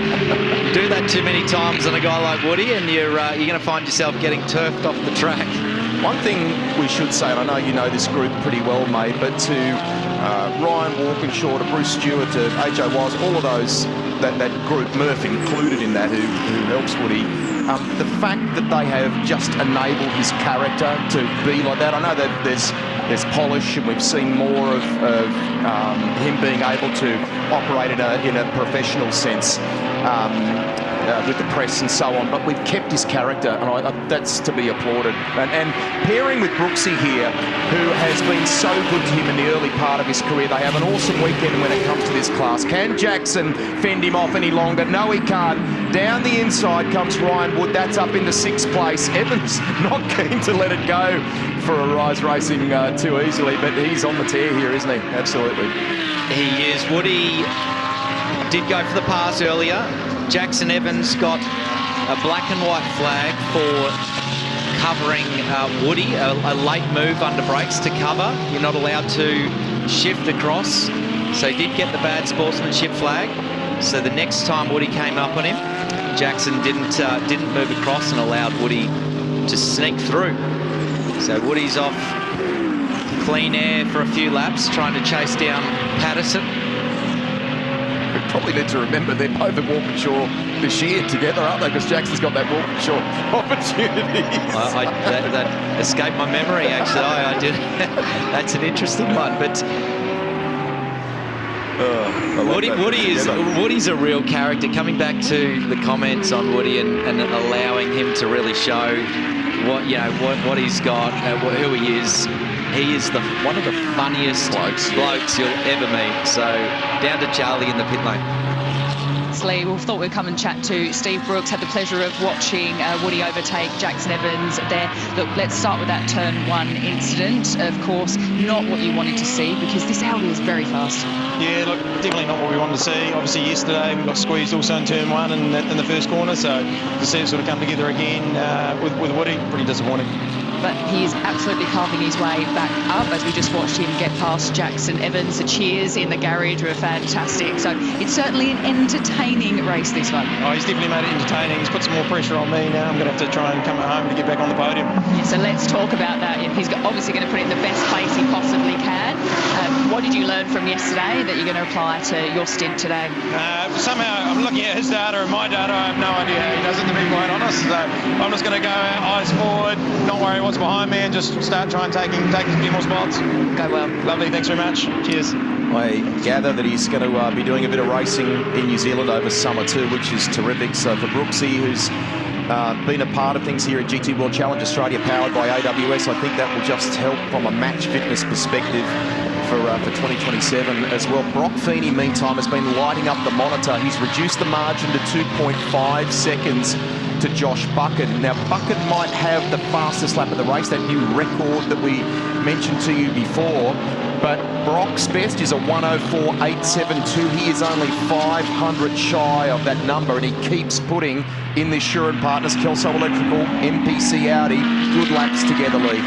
do that too many times on a guy like Woody, and you're going to find yourself getting turfed off the track.
One thing we should say, and I know you know this group pretty well, mate, but to Ryan Walkinshaw, to Bruce Stewart, to AJ Wise, all of those, that group, Murph included in that, who helps Woody, the fact that they have just enabled his character to be like that. I know that there's polish, and we've seen more of him being able to operate in a professional sense with the press and so on, but we've kept his character, and that's to be applauded. And pairing with Brooksy here, who has been so good to him in the early part of his career, they have an awesome weekend when it comes to this class. Can Jackson fend him off any longer? No, he can't. Down the inside comes Ryan Wood. That's up into 6th place. Evans not keen to let it go for Arise Racing too easily, but he's on the tear here, isn't he? Absolutely.
He is. Woody did go for the pass earlier. Jackson Evans got a black and white flag for covering Woody, a late move under brakes to cover. You're not allowed to shift across. So he did get the bad sportsmanship flag. So the next time Woody came up on him, Jackson didn't move across and allowed Woody to sneak through. So Woody's off clean air for a few laps, trying to chase down Patterson.
We probably need to remember they're both at Walkinshaw this year together, aren't they? Because Jackson's got that Walkinshaw opportunity.
That escaped my memory, actually. I did. That's an interesting one. But Woody's a real character. Coming back to the comments on Woody and allowing him to really show what he's got, who he is. He is one of the funniest blokes you'll ever meet. So down to Charlie in the pit lane.
Lee, we thought we'd come and chat to Steve Brooks. Had the pleasure of watching Woody overtake Jackson Evans there. Look, let's start with that turn 1 incident. Of course, not what you wanted to see, because this Audi is very fast.
Yeah, look, definitely not what we wanted to see. Obviously, yesterday we got squeezed also in turn 1 and in the first corner. So to see it sort of come together again with Woody, pretty disappointing.
But he is absolutely carving his way back up as we just watched him get past Jackson Evans. The cheers in the garage were fantastic. So it's certainly an entertaining race, this one.
Oh, he's definitely made it entertaining. He's put some more pressure on me now. I'm going to have to try and come at home to get back on the podium.
Yeah, so let's talk about that. He's obviously going to put it in the best place he possibly can. What did you learn from yesterday that you're going to apply to your stint today?
Somehow I'm looking at his data and my data. I have no idea how he does it, to be quite honest. So I'm just going to go eyes forward, not worry what's behind me, and just start trying taking a few more spots.
Go well.
Lovely, thanks very much. Cheers.
I gather that he's going to be doing a bit of racing in New Zealand over summer too, which is terrific. So for Brooksy, who's been a part of things here at GT World Challenge Australia, powered by AWS, I think that will just help from a match fitness perspective for 2027 as well. Brock Feeney, meantime, has been lighting up the monitor. He's reduced the margin to 2.5 seconds to Josh Bucket. Now, Bucket might have the fastest lap of the race, that new record that we mentioned to you before, but Brock's best is a 104.872. He is only 500 shy of that number, and he keeps putting in the Shuren Partners, Kelso Electrical, MPC Audi, good laps together, Lee.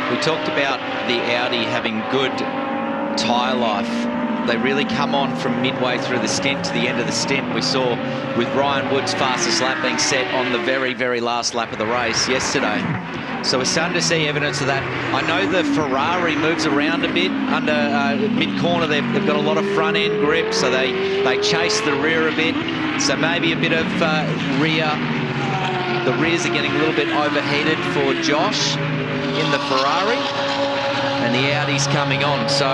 We talked about the Audi having good tyre life. They really come on from midway through the stint to the end of the stint. We saw with Ryan Wood's fastest lap being set on the very, very last lap of the race yesterday. So we're starting to see evidence of that. I know the Ferrari moves around a bit under mid-corner. They've got a lot of front-end grip, so they chase the rear a bit. So maybe a bit of rear. The rears are getting a little bit overheated for Josh in the Ferrari, and the Audi's coming on. So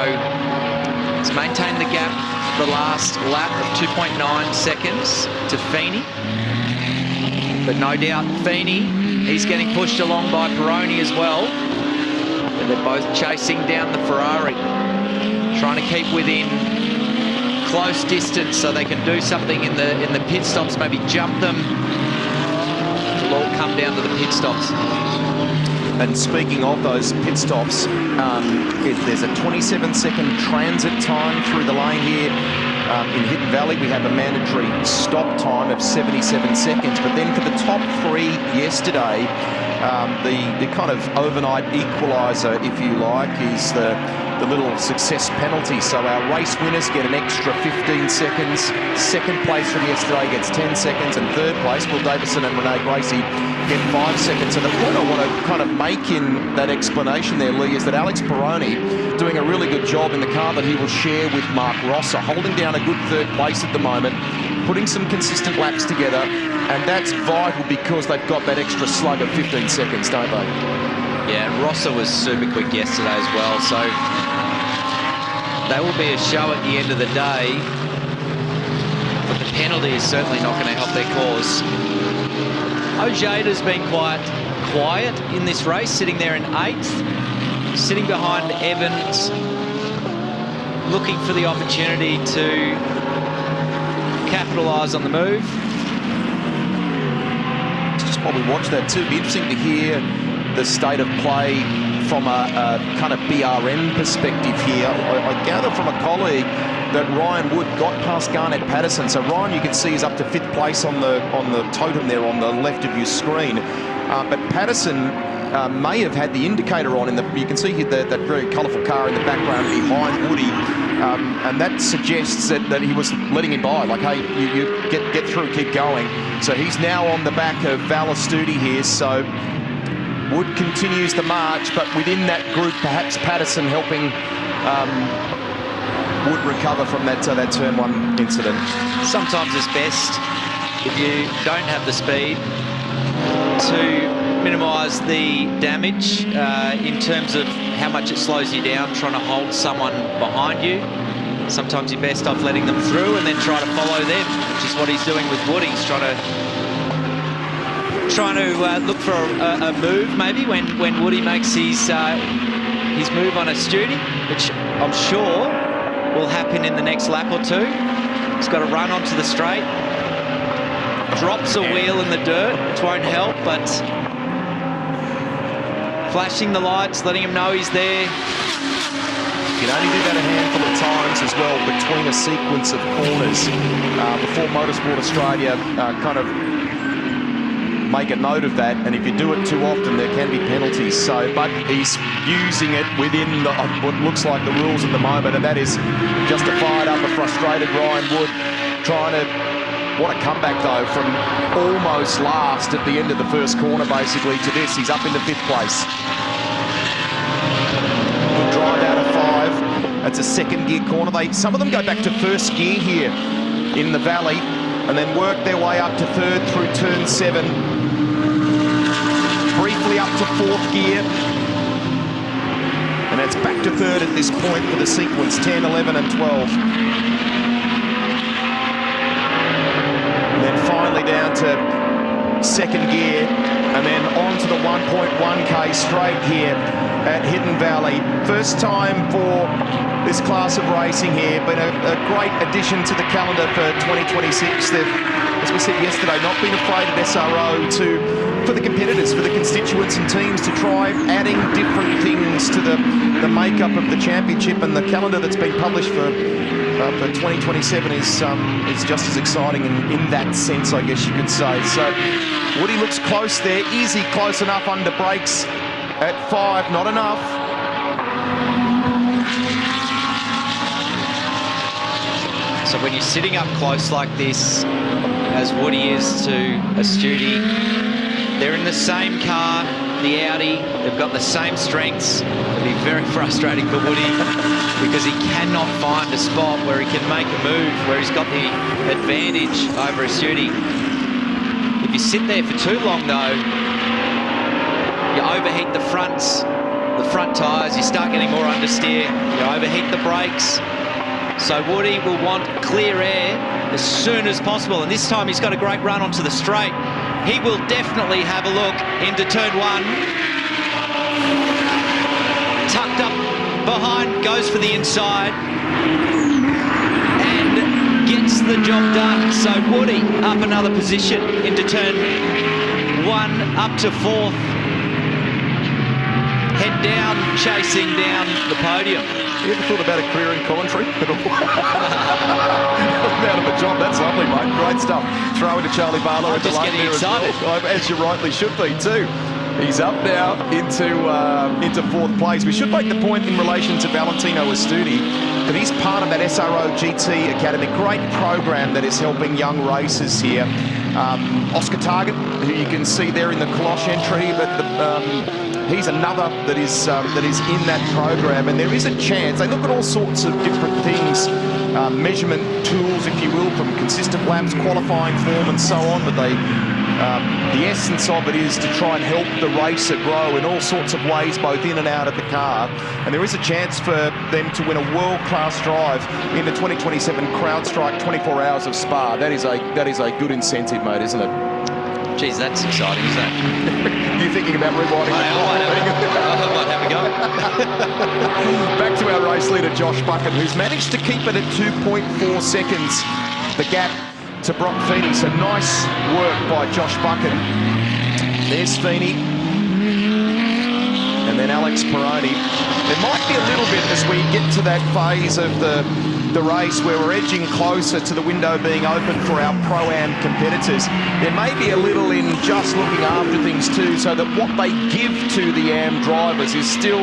it's maintained the gap the last lap of 2.9 seconds to Feeney. But no doubt Feeney, he's getting pushed along by Peroni as well. And they're both chasing down the Ferrari, trying to keep within close distance so they can do something in the pit stops, maybe jump them. It'll all come down to the pit stops.
And speaking of those pit stops, there's a 27-second transit time through the lane here. In Hidden Valley, we have a mandatory stop time of 77 seconds. But then for the top 3 yesterday, the kind of overnight equaliser, if you like, is the little success penalty. So our race winners get an extra 15 seconds. Second place from yesterday gets 10 seconds. And third place, Will Davison and Renee Gracie, get 5 seconds. And the point I want to kind of make in that explanation there, Lee, is that Alex Peroni doing a really good job in the car that he will share with Mark Rosser, holding down a good third place at the moment, putting some consistent laps together, and that's vital because they've got that extra slug of 15 seconds, don't they?
Yeah, Rosser was super quick yesterday as well, so that will be a show at the end of the day, but the penalty is certainly not going to help their cause. Ojada's been quite quiet in this race, sitting there in 8th, sitting behind Evans, looking for the opportunity to capitalise on the move.
Just while we watch that too, it'd be interesting to hear the state of play from a kind of BRM perspective here. I gather from a colleague that Ryan Wood got past Garnett Patterson. So Ryan, you can see, is up to 5th place on the totem there on the left of your screen. but Patterson may have had the indicator on. You can see here that very colourful car in the background behind Woody, and that suggests that he was letting him by, like, hey, you get through, keep going. So he's now on the back of Valastudi here, so Wood continues the march, but within that group, perhaps Patterson helping Wood recover from that turn one incident.
Sometimes it's best, if you don't have the speed, to minimise the damage in terms of how much it slows you down trying to hold someone behind you. Sometimes you're best off letting them through and then try to follow them, which is what he's doing with Woody. He's trying to look for a move maybe when Woody makes his move on a Studi, which I'm sure will happen in the next lap or two. He's got to run onto the straight. Drops a wheel in the dirt, which won't help, but flashing the lights, letting him know he's there.
You can only do that a handful of times as well between a sequence of corners before Motorsport Australia kind of make a note of that, and if you do it too often there can be penalties. So, but he's using it within what looks like the rules at the moment, and that is just a fired up, a frustrated Ryan Wood trying to... What a comeback, though, from almost last at the end of the first corner, basically, to this. He's up into 5th place. Good drive out of 5. That's a second gear corner. Some of them go back to first gear here in the valley and then work their way up to 3rd through turn 7. Briefly up to 4th gear. And it's back to 3rd at this point for the sequence, 10, 11 and 12. Finally down to 2nd gear, and then on to the 1.1k straight here at Hidden Valley. First time for this class of racing here, but a great addition to the calendar for 2026. They've, as we said yesterday, not been afraid at SRO for the competitors, for the constituents and teams to try adding different things to the makeup of the championship, and the calendar that's been published for 2027 is just as exciting in that sense, I guess you could say. So Woody looks close there. Is he close enough under brakes at 5? Not enough.
So when you're sitting up close like this, as Woody is to a Studi, they're in the same car, the Audi, they've got the same strengths. It'll be very frustrating for Woody because he cannot find a spot where he can make a move, where he's got the advantage over a Studi. If you sit there for too long, though, you overheat the front tyres, you start getting more understeer, you overheat the brakes. So Woody will want clear air as soon as possible, and this time he's got a great run onto the straight. He will definitely have a look into turn 1. Tucked up behind, goes for the inside and gets the job done. So Woody up another position into turn 1, up to 4th. Head down, chasing down the podium.
You ever thought about a career in commentary at all? Out of a job, that's lovely, mate. Great stuff. Throw into Charlie Barlow.
I'm just getting excited.
As you rightly should be too. He's up now into 4th place. We should make the point in relation to Valentino Astudi that he's part of that SRO GT Academy. Great program that is helping young racers here. Oscar Target, who you can see there in the Colosh entry, but he's another that is in that program, and there is a chance. They look at all sorts of different things, measurement tools, if you will, from consistent laps, qualifying form, and so on. But the essence of it is to try and help the racer grow in all sorts of ways, both in and out of the car. And there is a chance for them to win a world-class drive in the 2027 CrowdStrike 24 Hours of Spa. That is a good incentive, mate, isn't it?
Geez, that's exciting, isn't it?
You're thinking about rewinding
I might have a go.
Back to our race leader, Josh Bucket, who's managed to keep it at 2.4 seconds, the gap to Brock Feeney. So nice work by Josh Bucket. There's Feeney. And then Alex Peroni. There might be a little bit as we get to that phase of the the race where we're edging closer to the window being open for our Pro-Am competitors. There may be a little in just looking after things too, so that what they give to the AM drivers is still,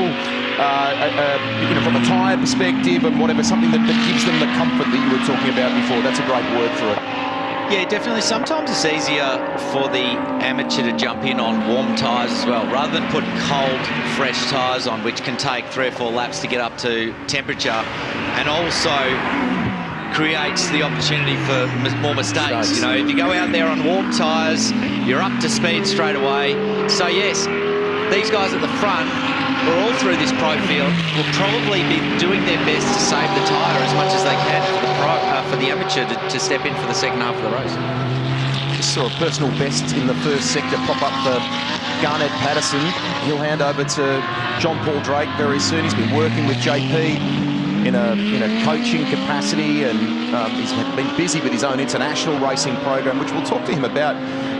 from a tyre perspective and whatever, something that gives them the comfort that you were talking about before. That's a great word for it.
Yeah, definitely. Sometimes it's easier for the amateur to jump in on warm tyres as well, rather than put cold, fresh tyres on, which can take 3 or 4 laps to get up to temperature, and also creates the opportunity for more mistakes. You know, if you go out there on warm tyres, you're up to speed straight away. So yes, these guys at the front, who are all through this pro field, will probably be doing their best to save the tyre as much as they can for the amateur to step in for the second half of the race.
Just saw a personal best in the first sector pop up for Garnett Patterson. He'll hand over to John Paul Drake very soon. He's been working with JP in a coaching capacity, and he's been busy with his own international racing program, which we'll talk to him about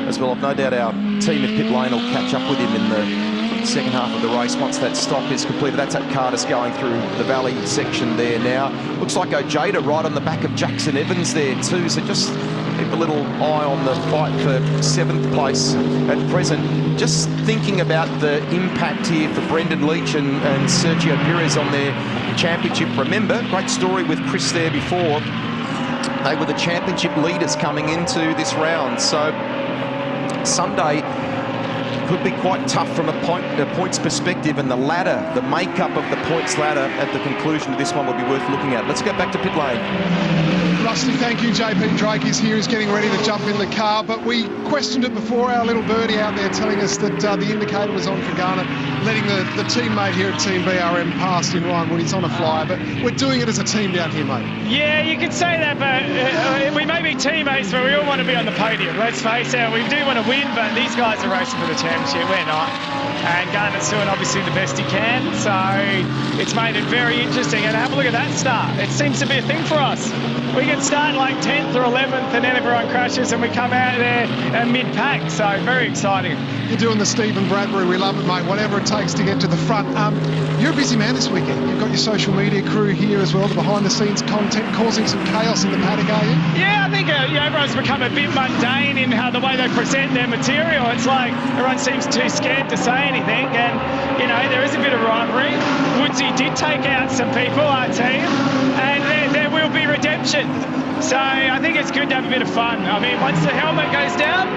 as well. I've no doubt our team at pit lane will catch up with him in the second half of the race once that stop is completed. That's at Carter's going through the valley section there now. Looks like Ojeda right on the back of Jackson Evans there too, so just keep a little eye on the fight for 7th place at present. Just thinking about the impact here for Brendan Leach and Sergio Perez on their championship. Remember, great story with Chris there before. They were the championship leaders coming into this round, so Sunday could be quite tough from a points perspective, and the ladder, the makeup of the points ladder at the conclusion of this one would be worth looking at. Let's go back to pit lane.
Rusty, thank you. JP Drake is here. He's getting ready to jump in the car, but we questioned it before. Our little birdie out there telling us that the indicator was on for Garnett, letting the teammate here at Team BRM past in Ryan Wood. He's on a flyer, but we're doing it as a team down here, mate.
Yeah, you could say that, but we may be teammates, but we all want to be on the podium. Let's face it, we do want to win, but these guys are racing for the championship. We're not. And Garnett's doing obviously the best he can, so it's made it very interesting. And have a look at that start. It seems to be a thing for us. We can start like 10th or 11th and then everyone crashes and we come out there mid-pack, so very exciting.
You're doing the Stephen Bradbury. We love it, mate. Whatever it takes to get to the front. You're a busy man this weekend. You've got your social media crew here as well, the behind-the-scenes content, causing some chaos in the paddock, are you?
Yeah, I think everyone's become a bit mundane in how the way they present their material. It's like everyone seems too scared to say anything, and there is a bit of rivalry. Woodsy did take out some people, our team, and there will be redemption. So I think it's good to have a bit of fun. I mean, once the helmet goes down,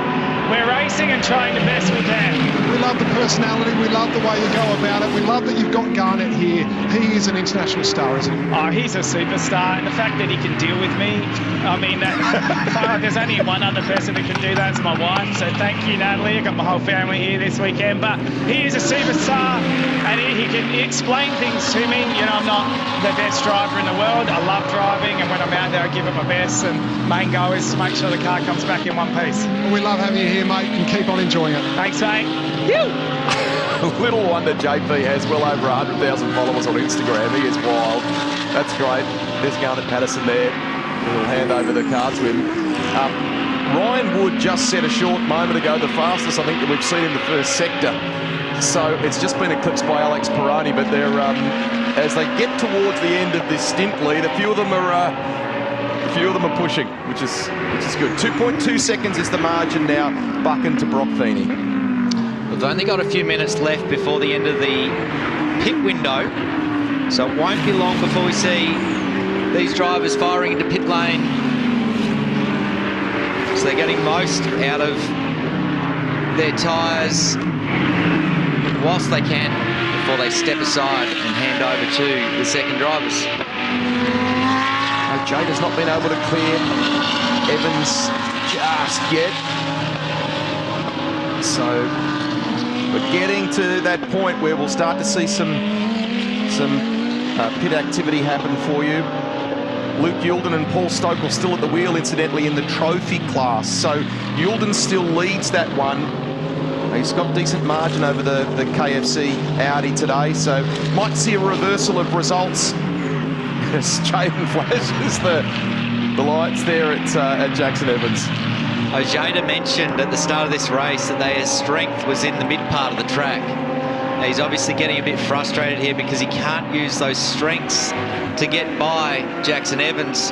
we're racing and trying the best we can.
We love the personality. We love the way you go about it. We love that you've got Garnett here. He is an international star, isn't he?
Oh, he's a superstar. And the fact that he can deal with me, I mean, there's only one other person that can do that. It's my wife. So thank you, Natalie. I got my whole family here this weekend. But he is a superstar, and he can explain things to me. I'm not the best driver in the world. I love driving, and when I'm out there, I give it my best. And main goal is to make sure the car comes back in one piece.
Well, we love having you here, mate, and keep on enjoying it.
Thanks, mate.
Little wonder JP has well over 100,000 followers on Instagram. He is wild. That's great. There's Garnett Patterson there. We'll hand over the car to him. Ryan Wood just set a short moment ago, the fastest I think that we've seen in the first sector. So it's just been eclipsed by Alex Pironi, but they're as they get towards the end of this stint lead, a few of them are pushing, which is good. 2.2 seconds is the margin now. Buchan to Brock Feeney.
We've only got a few minutes left before the end of the pit window, so it won't be long before we see these drivers firing into pit lane. So they're getting most out of their tyres whilst they can before they step aside and hand over to the second drivers.
Jade has not been able to clear Evans just yet. So we're getting to that point where we'll start to see some pit activity happen for you. Luke Youlden and Paul Stokell still at the wheel, incidentally, in the trophy class. So Youlden still leads that one. He's got decent margin over the KFC Audi today, so might see a reversal of results. Jaden flashes the lights there at Jackson Evans.
Ojeda mentioned at the start of this race that their strength was in the mid part of the track. He's obviously getting a bit frustrated here because he can't use those strengths to get by Jackson Evans.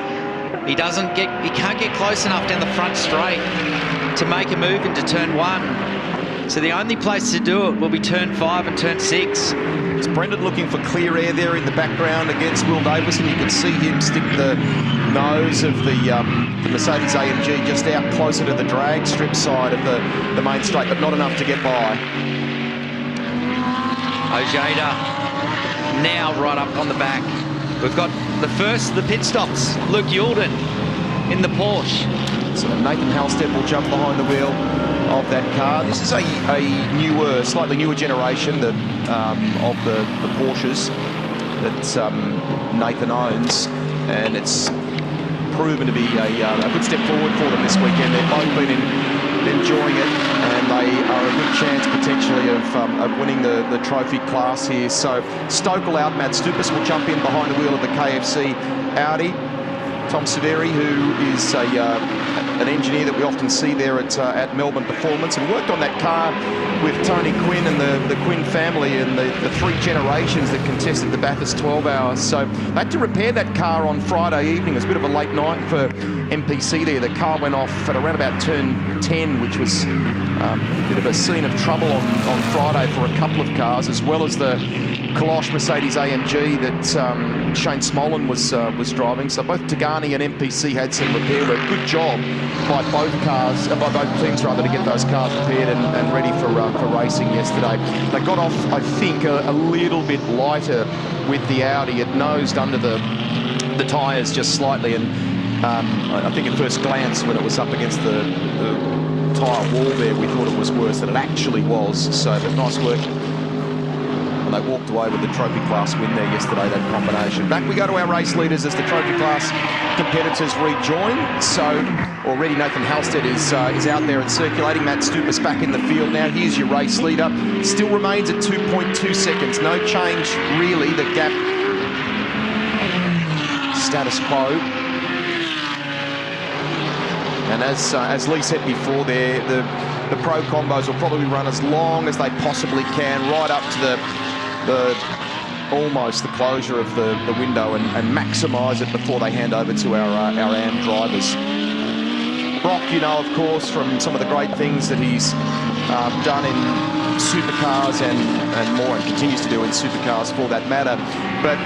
He can't get close enough down the front straight to make a move into turn 1. So the only place to do it will be turn 5 and turn 6.
It's Brendan looking for clear air there in the background against Will Davis, and you can see him stick the nose of the Mercedes AMG just out closer to the drag strip side of the main straight, but not enough to get by.
Ojeda now right up on the back. We've got the pit stops. Luke Youlden in the Porsche.
So Nathan Halstead will jump behind the wheel of that car. This is a slightly newer generation of the Porsches that Nathan owns, and it's proven to be a good step forward for them this weekend. They've both been enjoying it, and they are a good chance potentially of winning the trophy class here. So Stokel out, Matt Stupas will jump in behind the wheel of the KFC Audi. Tom Severi, who is an engineer that we often see there at Melbourne Performance, and worked on that car with Tony Quinn and the Quinn family and the 3 generations that contested the Bathurst 12 Hours. So they had to repair that car on Friday evening. It was a bit of a late night for MPC there. The car went off at around about turn 10, which was a bit of a scene of trouble on Friday for a couple of cars, as well as the Colosh Mercedes AMG that Shane Smolin was driving. So both Tagani and MPC had some repair work. Good job by both teams to get those cars repaired and ready for racing yesterday. They got off, I think, a little bit lighter with the Audi. It nosed under the tyres just slightly, and I think at first glance when it was up against the tyre wall there, we thought it was worse than it actually was. So, but nice work. And they walked away with the trophy class win there yesterday, that combination. Back we go to our race leaders as the trophy class competitors rejoin. So already Nathan Halstead is out there and circulating. Matt Stupas back in the field now. Here's your race leader. Still remains at 2.2 seconds. No change really. The gap status quo. And as Lee said before there, the pro combos will probably run as long as they possibly can, right up to almost the closure of the window, and maximise it before they hand over to our AM drivers. Brock, you know, of course, from some of the great things that he's done in supercars and more, and continues to do in supercars for that matter. But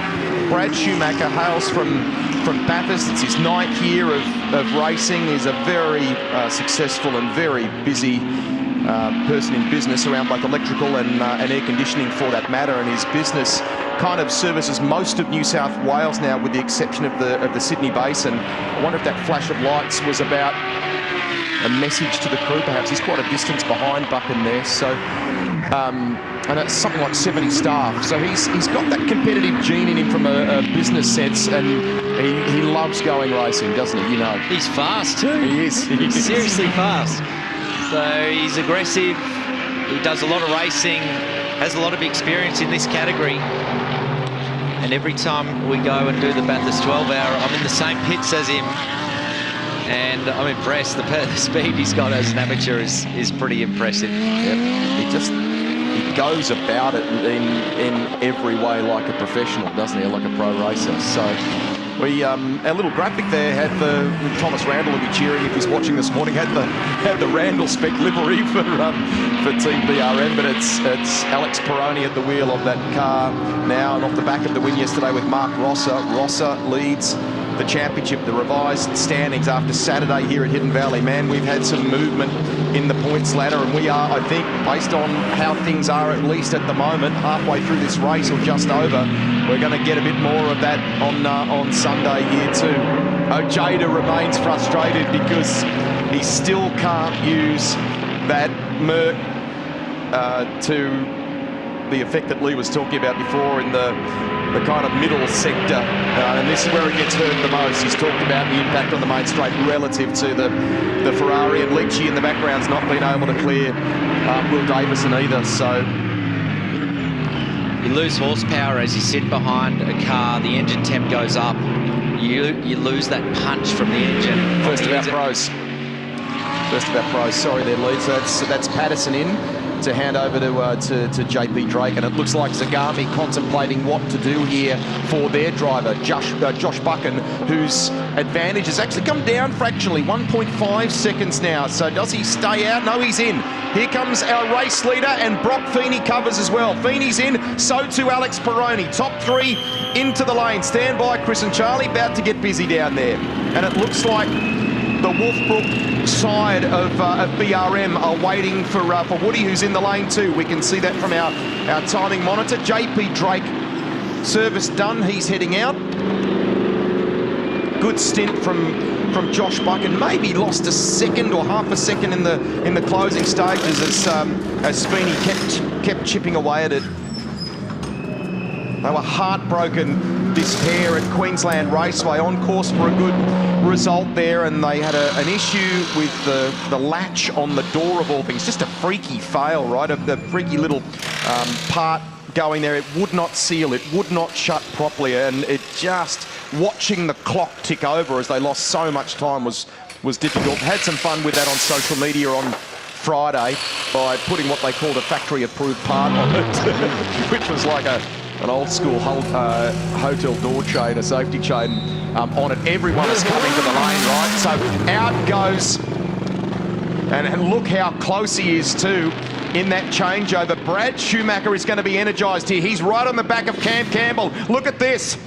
Brad Schumacher hails from Bathurst. It's his 9th year of racing. He's a very successful and very busy person in business around both electrical and air conditioning for that matter, and his business kind of services most of New South Wales now, with the exception of the Sydney basin. I wonder if that flash of lights was about a message to the crew, perhaps. He's quite a distance behind Buchan there, so and it's something like 70 staff, so he's got that competitive gene in him from a business sense, and he loves going racing, doesn't he? You know,
he's fast too.
He is.
He's seriously fast. So he's aggressive, he does a lot of racing, has a lot of experience in this category. And every time we go and do the Bathurst 12 Hour, I'm in the same pits as him. And I'm impressed. The speed he's got as an amateur is pretty impressive.
Yep. He goes about it in every way like a professional, doesn't he? Like a pro racer. So we our little graphic there had Thomas Randall will be cheering if he's watching this morning. Had the Randall spec livery for Team BRM, but it's Alex Peroni at the wheel of that car now, and off the back of the win yesterday with Mark Rosser. Rosser leads the championship, the revised standings after Saturday here at Hidden Valley. Man, we've had some movement in the points ladder, and we are, I think, based on how things are at least at the moment, halfway through this race or just over, we're going to get a bit more of that on Sunday here too. Ojeda remains frustrated because he still can't use that Merc to the effect that Lee was talking about before in the kind of middle sector, and this is where it gets hurt the most. He's talked about the impact on the main straight relative to the Ferrari, and Lecce in the background's not been able to clear Will Davison either. So
you lose horsepower as you sit behind a car, the engine temp goes up, you lose that punch from the engine.
First of our pros. Sorry there, Lee. So that's Patterson in. to hand over to JP Drake, and it looks like Zagami contemplating what to do here for their driver, Josh Buchan, whose advantage has actually come down fractionally, 1.5 seconds now. So does he stay out? No, he's in. Here comes our race leader, and Brock Feeney covers as well. Feeney's in, so too Alex Peroni. Top three into the lane. Stand by, Chris and Charlie, about to get busy down there. And it looks like the Wolfbrook side of BRM are waiting for Woody, who's in the lane too. We can see that from our timing monitor. JP Drake, service done, he's heading out. Good stint from Josh Buchan. Maybe lost a second or half a second in the closing stages as Feeney kept chipping away at it. They were heartbroken, this pair at Queensland Raceway, on course for a good result there, and they had an issue with the latch on the door of all things. Just a freaky fail, right? The freaky little part going there. It would not seal, it would not shut properly, and it just, watching the clock tick over as they lost so much time was difficult. Had some fun with that on social media on Friday by putting what they called a factory approved part on it, which was like an old school hotel door chain, a safety chain on it. Everyone is coming to the lane, right? So out goes, and look how close he is too in that changeover. Brad Schumacher is going to be energised here. He's right on the back of Cam Campbell. Look at this.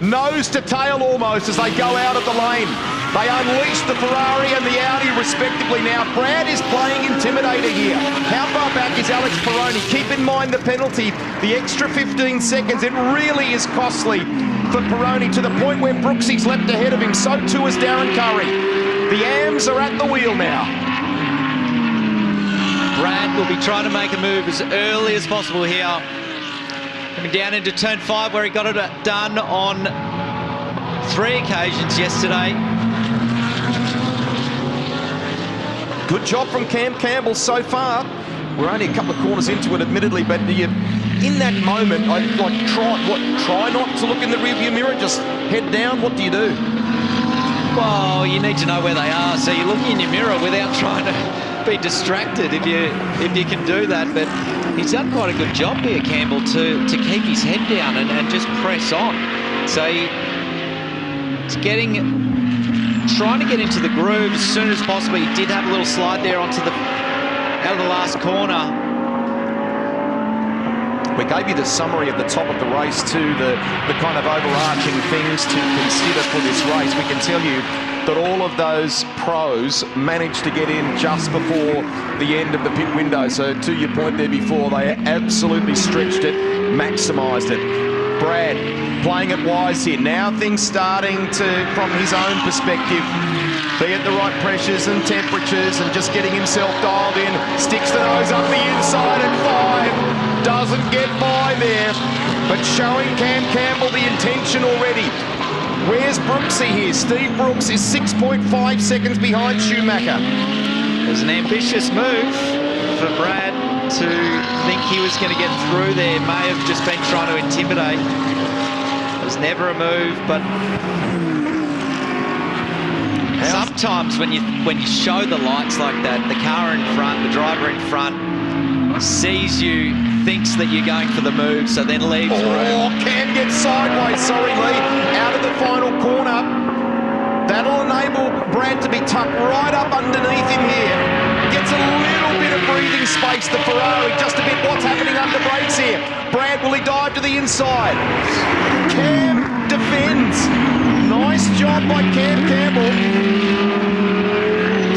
Nose to tail almost as they go out of the lane. They unleash the Ferrari and the Audi respectively. Now Brad is playing intimidator here. How far back is Alex Peroni? Keep in mind the penalty, the extra 15 seconds. It really is costly for Peroni, to the point where Brooksy's leapt ahead of him. So too is Darren Curry. The AMs are at the wheel now.
Brad will be trying to make a move as early as possible here. Coming down into turn 5 where he got it done on 3 occasions yesterday.
Good job from Cam Campbell so far. We're only a couple of corners into it, admittedly, but in that moment, I'd try not to look in the rearview mirror, just head down. What do you do?
Well, you need to know where they are, so you're looking in your mirror without trying to be distracted if you can do that. But he's done quite a good job here, Campbell, to keep his head down and just press on. So he's trying to get into the groove as soon as possible. He did have a little slide there out of the last corner.
We gave you the summary at the top of the race too, the kind of overarching things to consider for this race. We can tell you that all of those pros managed to get in just before the end of the pit window. So to your point there before, they absolutely stretched it, maximised it. Brad playing it wise here. Now things starting to, from his own perspective, be at the right pressures and temperatures and just getting himself dialed in. Sticks the nose up the inside at 5. Doesn't get by there, but showing Cam Campbell the intention already. Where's Brooksy here? Steve Brooks is 6.5 seconds behind Schumacher.
It was an ambitious move for Brad to think he was going to get through there. May have just been trying to intimidate. It was never a move, but sometimes when you show the lights like that, the car in front, the driver in front, sees you, thinks that you're going for the move, so then leaves room.
Cam gets sideways, sorry Lee, out of the final corner. That'll enable Brad to be tucked right up underneath him here. Gets a little bit of breathing space, the Ferrari, just a bit. What's happening under brakes here? Brad, will he dive to the inside? Cam defends. Nice job by Cam Campbell.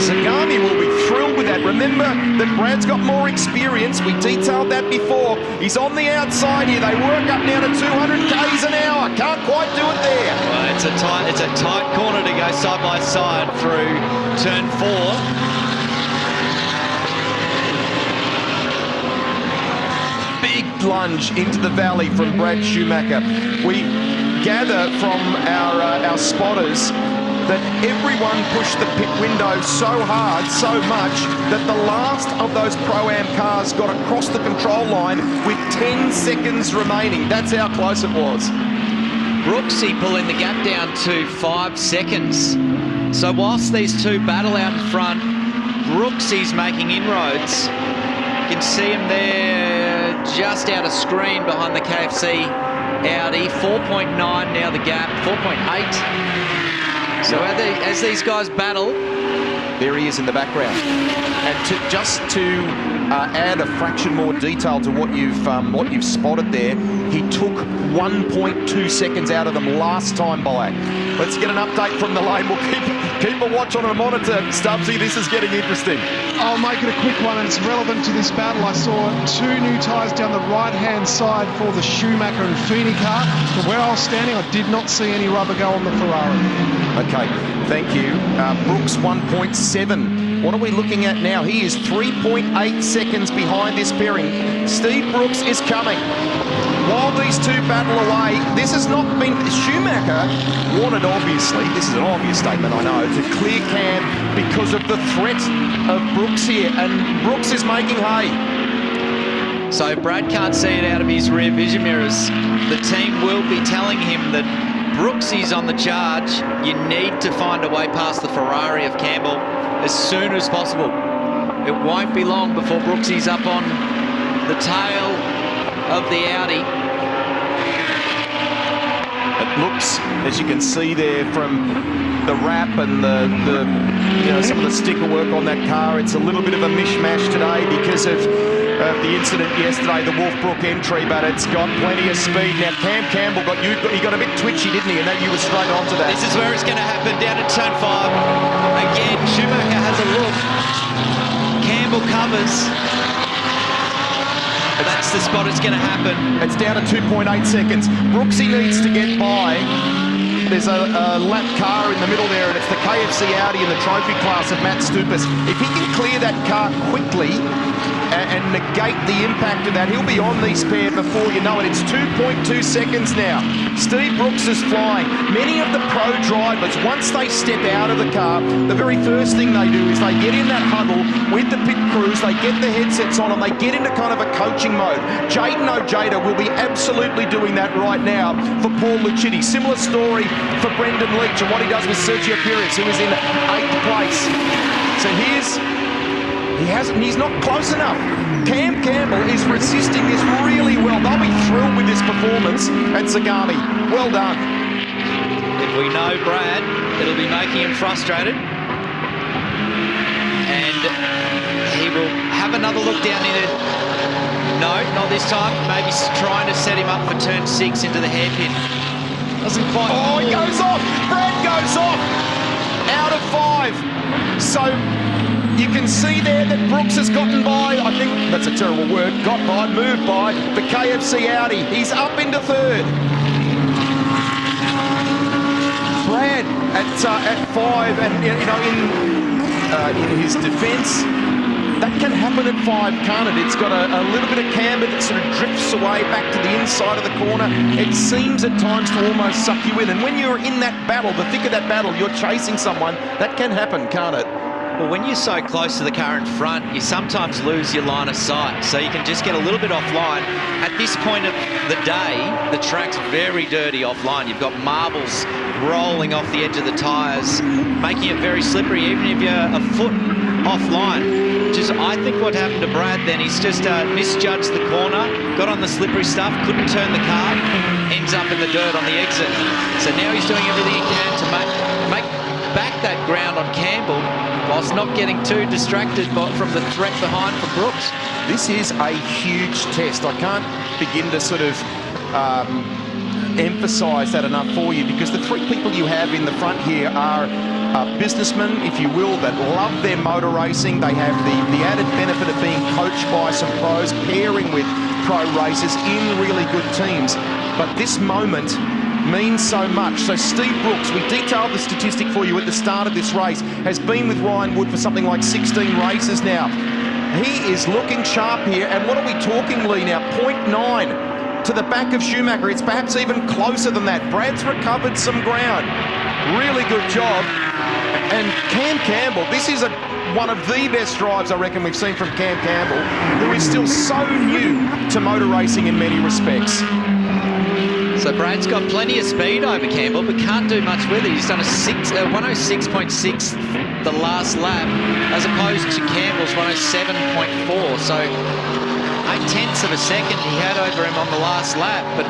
Zagami will be thrilled with that. Remember that Brad's got more experience. We detailed that before. He's on the outside here. They work up now to 200 k's an hour. Can't quite do it there.
Well, it's a tight corner to go side by side through turn 4.
Big lunge into the valley from Brad Schumacher. We gather from our spotters that everyone pushed the pit window so hard, so much, that the last of those Pro-Am cars got across the control line with 10 seconds remaining. That's how close it was.
Brooksy pulling the gap down to 5 seconds. So whilst these two battle out in front, Brooksy's making inroads. can see him there just out of screen behind the KFC Audi. 4.9 now the gap, 4.8. So as these guys battle,
there he is in the background. And just to add a fraction more detail to what you've spotted there, he took 1.2 seconds out of them last time by. Let's get an update from the lane. We'll keep a watch on a monitor. Stubbsy, this is getting interesting.
I'll make it a quick one, and it's relevant to this battle. I saw 2 new tyres down the right-hand side for the Schumacher and Feeney car. From where I was standing, I did not see any rubber go on the Ferrari.
Okay, thank you. Brooks 1.7. What are we looking at now? He is 3.8 seconds behind this pairing. Steve Brooks is coming. While these two battle away, this has not been... Schumacher wanted, obviously, this is an obvious statement, I know, to clear Cam because of the threat of Brooks here, and Brooks is making hay.
So Brad can't see it out of his rear vision mirrors. The team will be telling him that Brooksy's on the charge. You need to find a way past the Ferrari of Campbell as soon as possible. It won't be long before Brooksy's up on the tail of the Audi.
It looks, as you can see there from the wrap and the some of the sticker work on that car, it's a little bit of a mishmash today because of the incident yesterday, the Wolfbrook entry, but it's got plenty of speed. Now, Cam Campbell he got a bit twitchy, didn't he? And that you were straight onto that.
This is where it's going to happen, down at turn 5. Again, Schumacher has a look. Campbell covers. That's the spot it's going to happen.
It's down to 2.8 seconds. Brooksy needs to get by. There's a lap car in the middle there, and it's the KFC Audi in the trophy class of Matt Stupas. If he can clear that car quickly and negate the impact of that, he'll be on these pair before you know it. It's 2.2 seconds now. Steve Brooks is flying. Many of the pro drivers, once they step out of the car, the very first thing they do is they get in that huddle with the pit crews, they get the headsets on, and they get into kind of a coaching mode. Jaden Ojeda will be absolutely doing that right now for Paul Lucitti. Similar story for Brendan Leach and what he does with Sergio Perez, who is in 8th place. So he's not close enough. Cam Campbell is resisting this really well. They'll be thrilled with this performance at Zagami. Well done.
If we know Brad, it'll be making him frustrated. And he will have another look down in it. No, not this time. Maybe trying to set him up for turn 6 into the hairpin. Doesn't quite...
Oh, he goes off! Brad goes off! Out of 5. So you can see there that Brooks has gotten by, I think that's a terrible word, moved by the KFC Audi. He's up into 3rd. Brad at 5, and in his defence, that can happen at 5, can't it? It's got a little bit of camber that sort of drifts away back to the inside of the corner. It seems at times to almost suck you in. And when you're in that battle, the thick of that battle, you're chasing someone, that can happen, can't it?
Well, when you're so close to the car in front, you sometimes lose your line of sight. So you can just get a little bit offline. At this point of the day, the track's very dirty offline. You've got marbles rolling off the edge of the tyres, making it very slippery, even if you're a foot offline. Which is, I think, what happened to Brad then. He's just misjudged the corner, got on the slippery stuff, couldn't turn the car, ends up in the dirt on the exit. So now he's doing everything he can to make back that ground on Campbell whilst not getting too distracted from the threat behind for Brooks.
This is a huge test. I can't begin to sort of emphasise that enough for you, because the 3 people you have in the front here are businessmen, if you will, that love their motor racing. They have the added benefit of being coached by some pros, pairing with pro racers in really good teams. But this moment means so much. So Steve Brooks, we detailed the statistic for you at the start of this race, has been with Ryan Wood for something like 16 races now. He is looking sharp here, and what are we talking, Lee, now? 0.9 to the back of Schumacher. It's perhaps even closer than that. Brad's recovered some ground. Really good job. And Cam Campbell, this is one of the best drives I reckon we've seen from Cam Campbell, who is still so new to motor racing in many respects.
So Brad's got plenty of speed over Campbell, but can't do much with it. He's done a 106.6 the last lap, as opposed to Campbell's 107.4. So 0.8 of a second he had over him on the last lap, but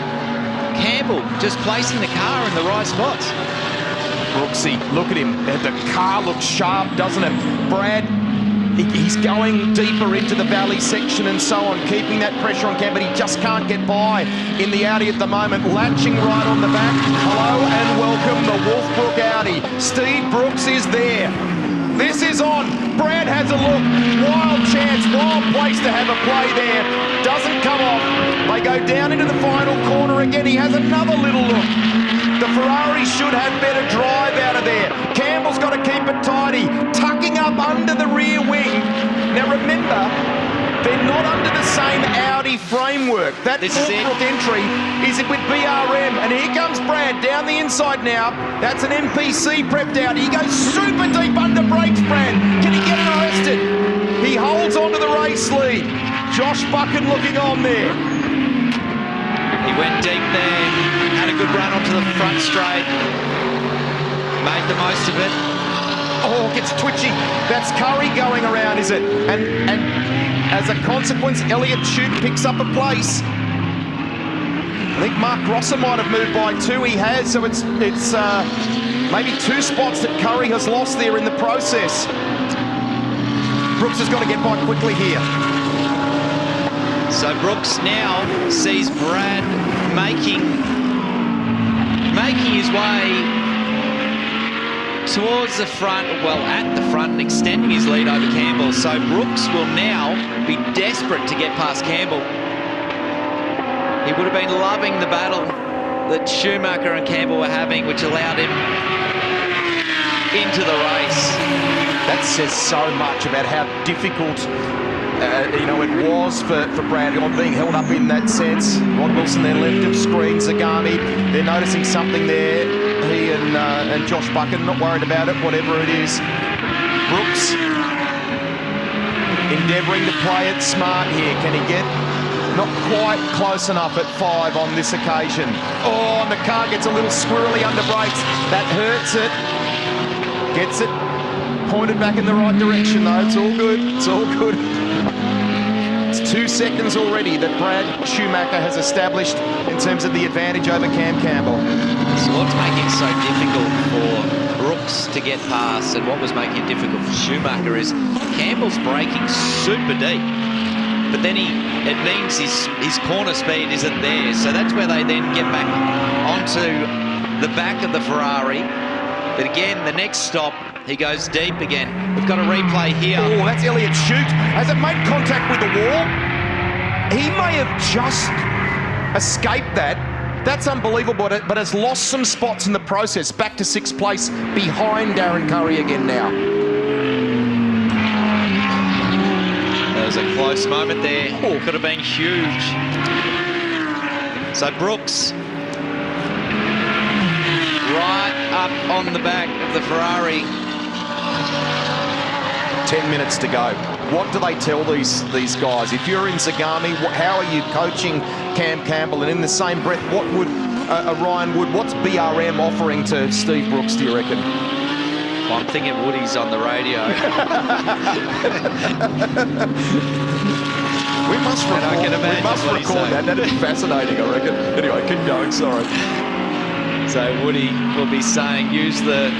Campbell just placing the car in the right spots.
Brooksy, look at him. The car looks sharp, doesn't it? Brad, he's going deeper into the valley section and so on, keeping that pressure on Cam, but he just can't get by in the Audi at the moment. Latching right on the back. Hello and welcome, the Wolfbrook Audi. Steve Brooks is there. This is on. Brad has a look. Wild chance, wild place to have a play there. Doesn't come off. They go down into the final corner again. He has another little look. The Ferrari should have better drive out of there. Campbell's got to keep it tidy. Tucking up under the rear wing. Now remember, they're not under the same Audi framework. That Wolfbrook entry is with BRM. And here comes Brad down the inside now. That's an MPC prepped out. He goes super deep under brakes, Brad. Can he get it arrested? He holds on to the race lead. Josh Buchan looking on there.
He went deep there, had a good run onto the front straight, made the most of it.
Oh, gets twitchy. That's Curry going around, is it? And as a consequence, Elliott Shute picks up a place. I think Mark Rosser might have moved by 2. He has, so it's maybe 2 spots that Curry has lost there in the process. Brooks has got to get by quickly here.
So Brooks now sees Brad making his way towards the front, well, at the front, and extending his lead over Campbell. So Brooks will now be desperate to get past Campbell. He would have been loving the battle that Schumacher and Campbell were having, which allowed him into the race.
That says so much about how difficult it was for Brad on being held up in that sense. Rod Wilson there left of screen, Zagami, they're noticing something there. He and Josh Buchan, not worried about it, whatever it is. Brooks endeavouring to play it smart here. Can he get not quite close enough at 5 on this occasion? Oh, and the car gets a little squirrely under brakes. That hurts it. Gets it pointed back in the right direction though. It's all good. It's all good. It's 2 seconds already that Brad Schumacher has established in terms of the advantage over Cam Campbell.
So what's making it so difficult for Brooks to get past, and what was making it difficult for Schumacher, is Campbell's braking super deep, but then it means his corner speed isn't there. So that's where they then get back onto the back of the Ferrari. But again, the next stop, he goes deep again. We've got a replay here.
Oh, that's Elliott Shute. Has it made contact with the wall? He may have just escaped that. That's unbelievable, but has lost some spots in the process. Back to 6th place behind Darren Curry again now.
There was a close moment there. Oh, could have been huge. So Brooks, right up on the back of the Ferrari.
10 minutes to go. What do they tell these guys? If you're in Zagami, how are you coaching Cam Campbell? And in the same breath, what would Ryan Wood, what's BRM offering to Steve Brooks, do you reckon?
Well, I'm thinking Woody's on the radio.
We must record that. That'd be fascinating, I reckon. Anyway, keep going, sorry.
So Woody will be saying, use the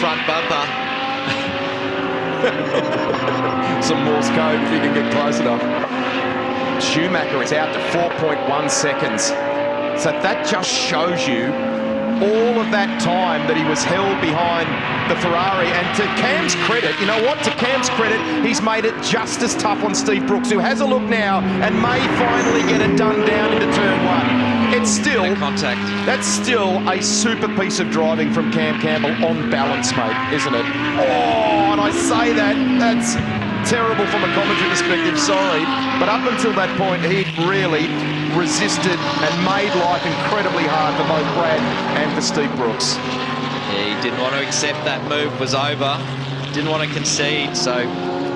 front bumper.
Some Morse code if you can get close enough. Schumacher is out to 4.1 seconds. So that just shows you all of that time that he was held behind the Ferrari. And to Cam's credit, you know what? To Cam's credit, he's made it just as tough on Steve Brooks, who has a look now and may finally get it done down into turn 1. It's still
contact.
That's still a super piece of driving from Cam Campbell on balance, mate, isn't it? Oh, and I say that's terrible from a commentary perspective, sorry. But up until that point, he really resisted and made life incredibly hard for both Brad and for Steve Brooks.
Yeah, he didn't want to accept that move was over. Didn't want to concede, so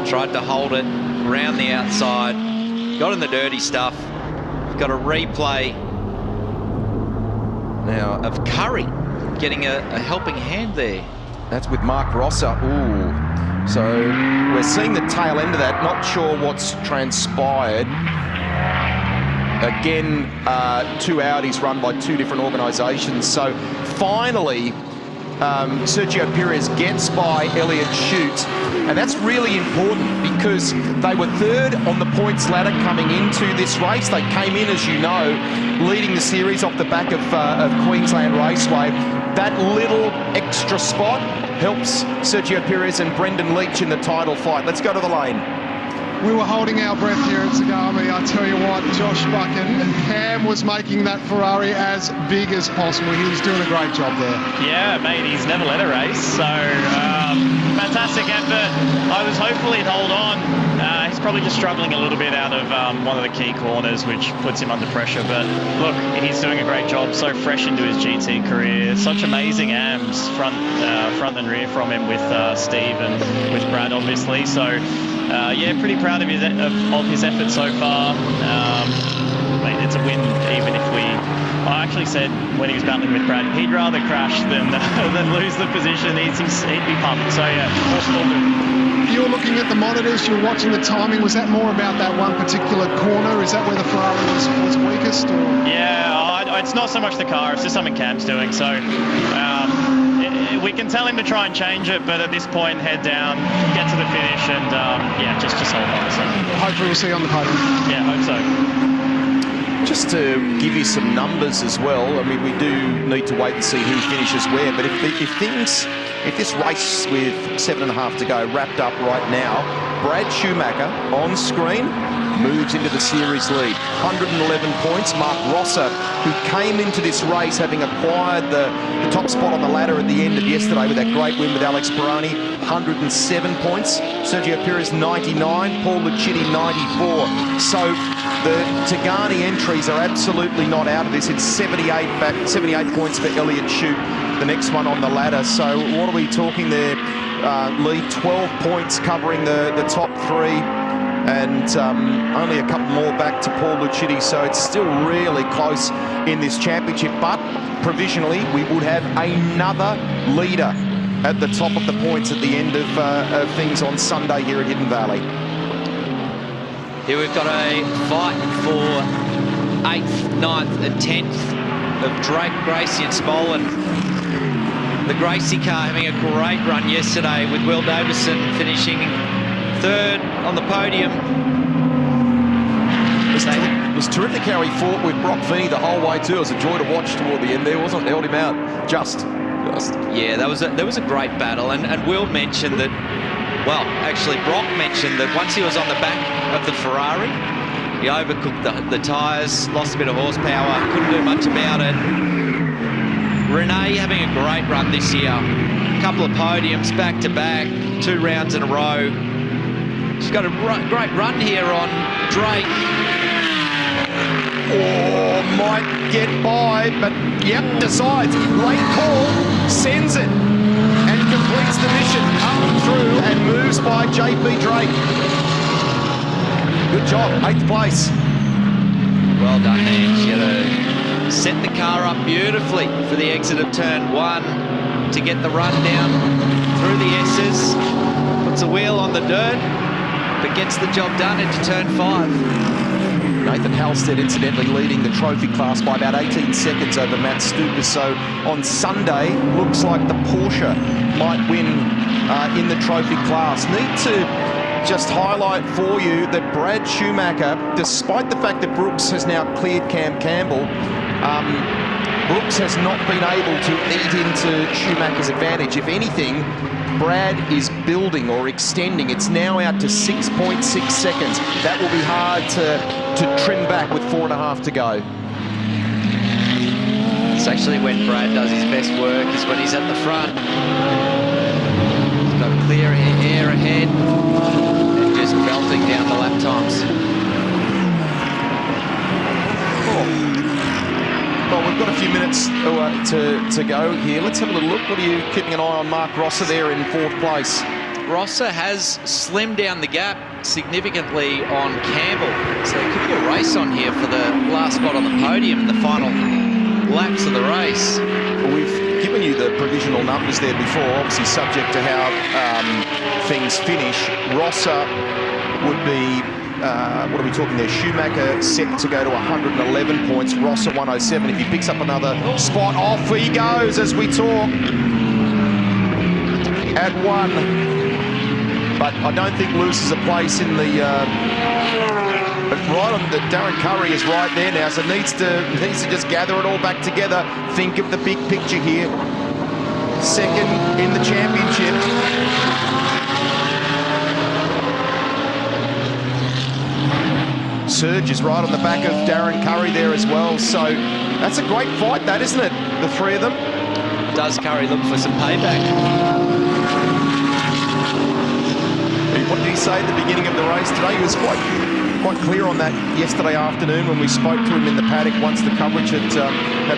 tried to hold it around the outside. Got in the dirty stuff. Got a replay now of Curry getting a helping hand there.
That's with Mark Rosser. Ooh. So we're seeing the tail end of that. Not sure what's transpired. Again, 2 Audis run by 2 different organisations. So finally, Sergio Perez gets by Elliott Chute, and that's really important because they were 3rd on the points ladder coming into this race. They came in, as you know, leading the series off the back of Queensland Raceway. That little extra spot helps Sergio Perez and Brendan Leach in the title fight. Let's go to the lane.
We were holding our breath here at Zagami. I tell you what, Josh Buchan, Cam was making that Ferrari as big as possible. He was doing a great job there.
Yeah, mate, he's never led a race, so fantastic effort. I was hopeful he'd hold on. He's probably just struggling a little bit out of one of the key corners, which puts him under pressure. But look, he's doing a great job, so fresh into his GT career. Such amazing AMs, front and rear from him with Steve and with Brad, obviously. So, yeah, pretty proud of his effort so far. Mate, it's a win, even if I actually said when he was battling with Brad, he'd rather crash than lose the position. He'd be pumped. So, yeah, all good.
You're looking at the monitors, you're watching the timing. Was that more about that one particular corner? Is that where the Ferrari was weakest? Or?
Yeah, it's not so much the car, it's just something Cam's doing. So we can tell him to try and change it, but at this point, head down, get to the finish, and yeah, just hold on. So
hopefully we'll see you on the podium.
Yeah, hope so.
Just to give you some numbers as well, I mean, we do need to wait and see who finishes where, but if this race with 7.5 to go wrapped up right now, Brad Schumacher on screen moves into the series lead. 111 points. Mark Rosser, who came into this race having acquired the top spot on the ladder at the end of yesterday with that great win with Alex Peroni, 107 points. Sergio Perez, 99. Paul Lucitti, 94. So the Tagani entries are absolutely not out of this. It's 78 points for Elliott Chute, the next one on the ladder. So what are we talking there, Lee? 12 points covering the top 3. And only a couple more back to Paul Lucitti, so it's still really close in this championship. But provisionally, we would have another leader at the top of the points at the end of things on Sunday here at Hidden Valley.
Here we've got a fight for 8th, 9th and 10th of Drake, Gracie and Smolin. The Gracie car having a great run yesterday with Will Davison finishing 3rd on the podium.
It was terrific how he fought with Brock Feeney the whole way too. It was a joy to watch toward the end there, wasn't it? Held him out just.
Yeah, there was a great battle, and Will mentioned that, well, actually Brock mentioned that once he was on the back of the Ferrari, he overcooked the tyres, lost a bit of horsepower, couldn't do much about it. Renee having a great run this year. A couple of podiums back to back, 2 rounds in a row. She's got a great run here on Drake.
Oh, might get by, but yep, decides. Late call, sends it, and completes the mission up and through and moves by JP Drake. Good job, 8th place.
Well done there. She had to set the car up beautifully for the exit of turn 1 to get the run down through the S's. Puts a wheel on the dirt, but gets the job done into turn 5.
Nathan Halstead incidentally leading the trophy class by about 18 seconds over Matt Stupas. So on Sunday, looks like the Porsche might win in the trophy class. Need to just highlight for you that Brad Schumacher, despite the fact that Brooks has now cleared Cam Campbell, Brooks has not been able to eat into Schumacher's advantage. If anything, Brad is building or extending. It's now out to 6.6 seconds. That will be hard to trim back with 4.5 to go.
It's actually when Brad does his best work, is when he's at the front. He's got clear air ahead and just belting down the lap times.
Well, we've got a few minutes to go here. Let's have a little look. What are you keeping an eye on? Mark Rosser there in 4th place.
Rosser has slimmed down the gap significantly on Campbell. So there could be a race on here for the last spot on the podium in the final laps of the race.
Well, we've given you the provisional numbers there before, obviously subject to how things finish. Rosser would be, what are we talking there? Schumacher set to go to 111 points. Rosser 107. If he picks up another spot, off he goes as we talk. At 1. But I don't think loses a place in the... but right on the Darren Curry is right there now, so needs to just gather it all back together. Think of the big picture here. Second in the championship. Surge is right on the back of Darren Curry there as well, so that's a great fight, that, isn't it? The three of them.
Does Curry look for some payback?
What did he say at the beginning of the race today? He was quite clear on that yesterday afternoon when we spoke to him in the paddock once the coverage had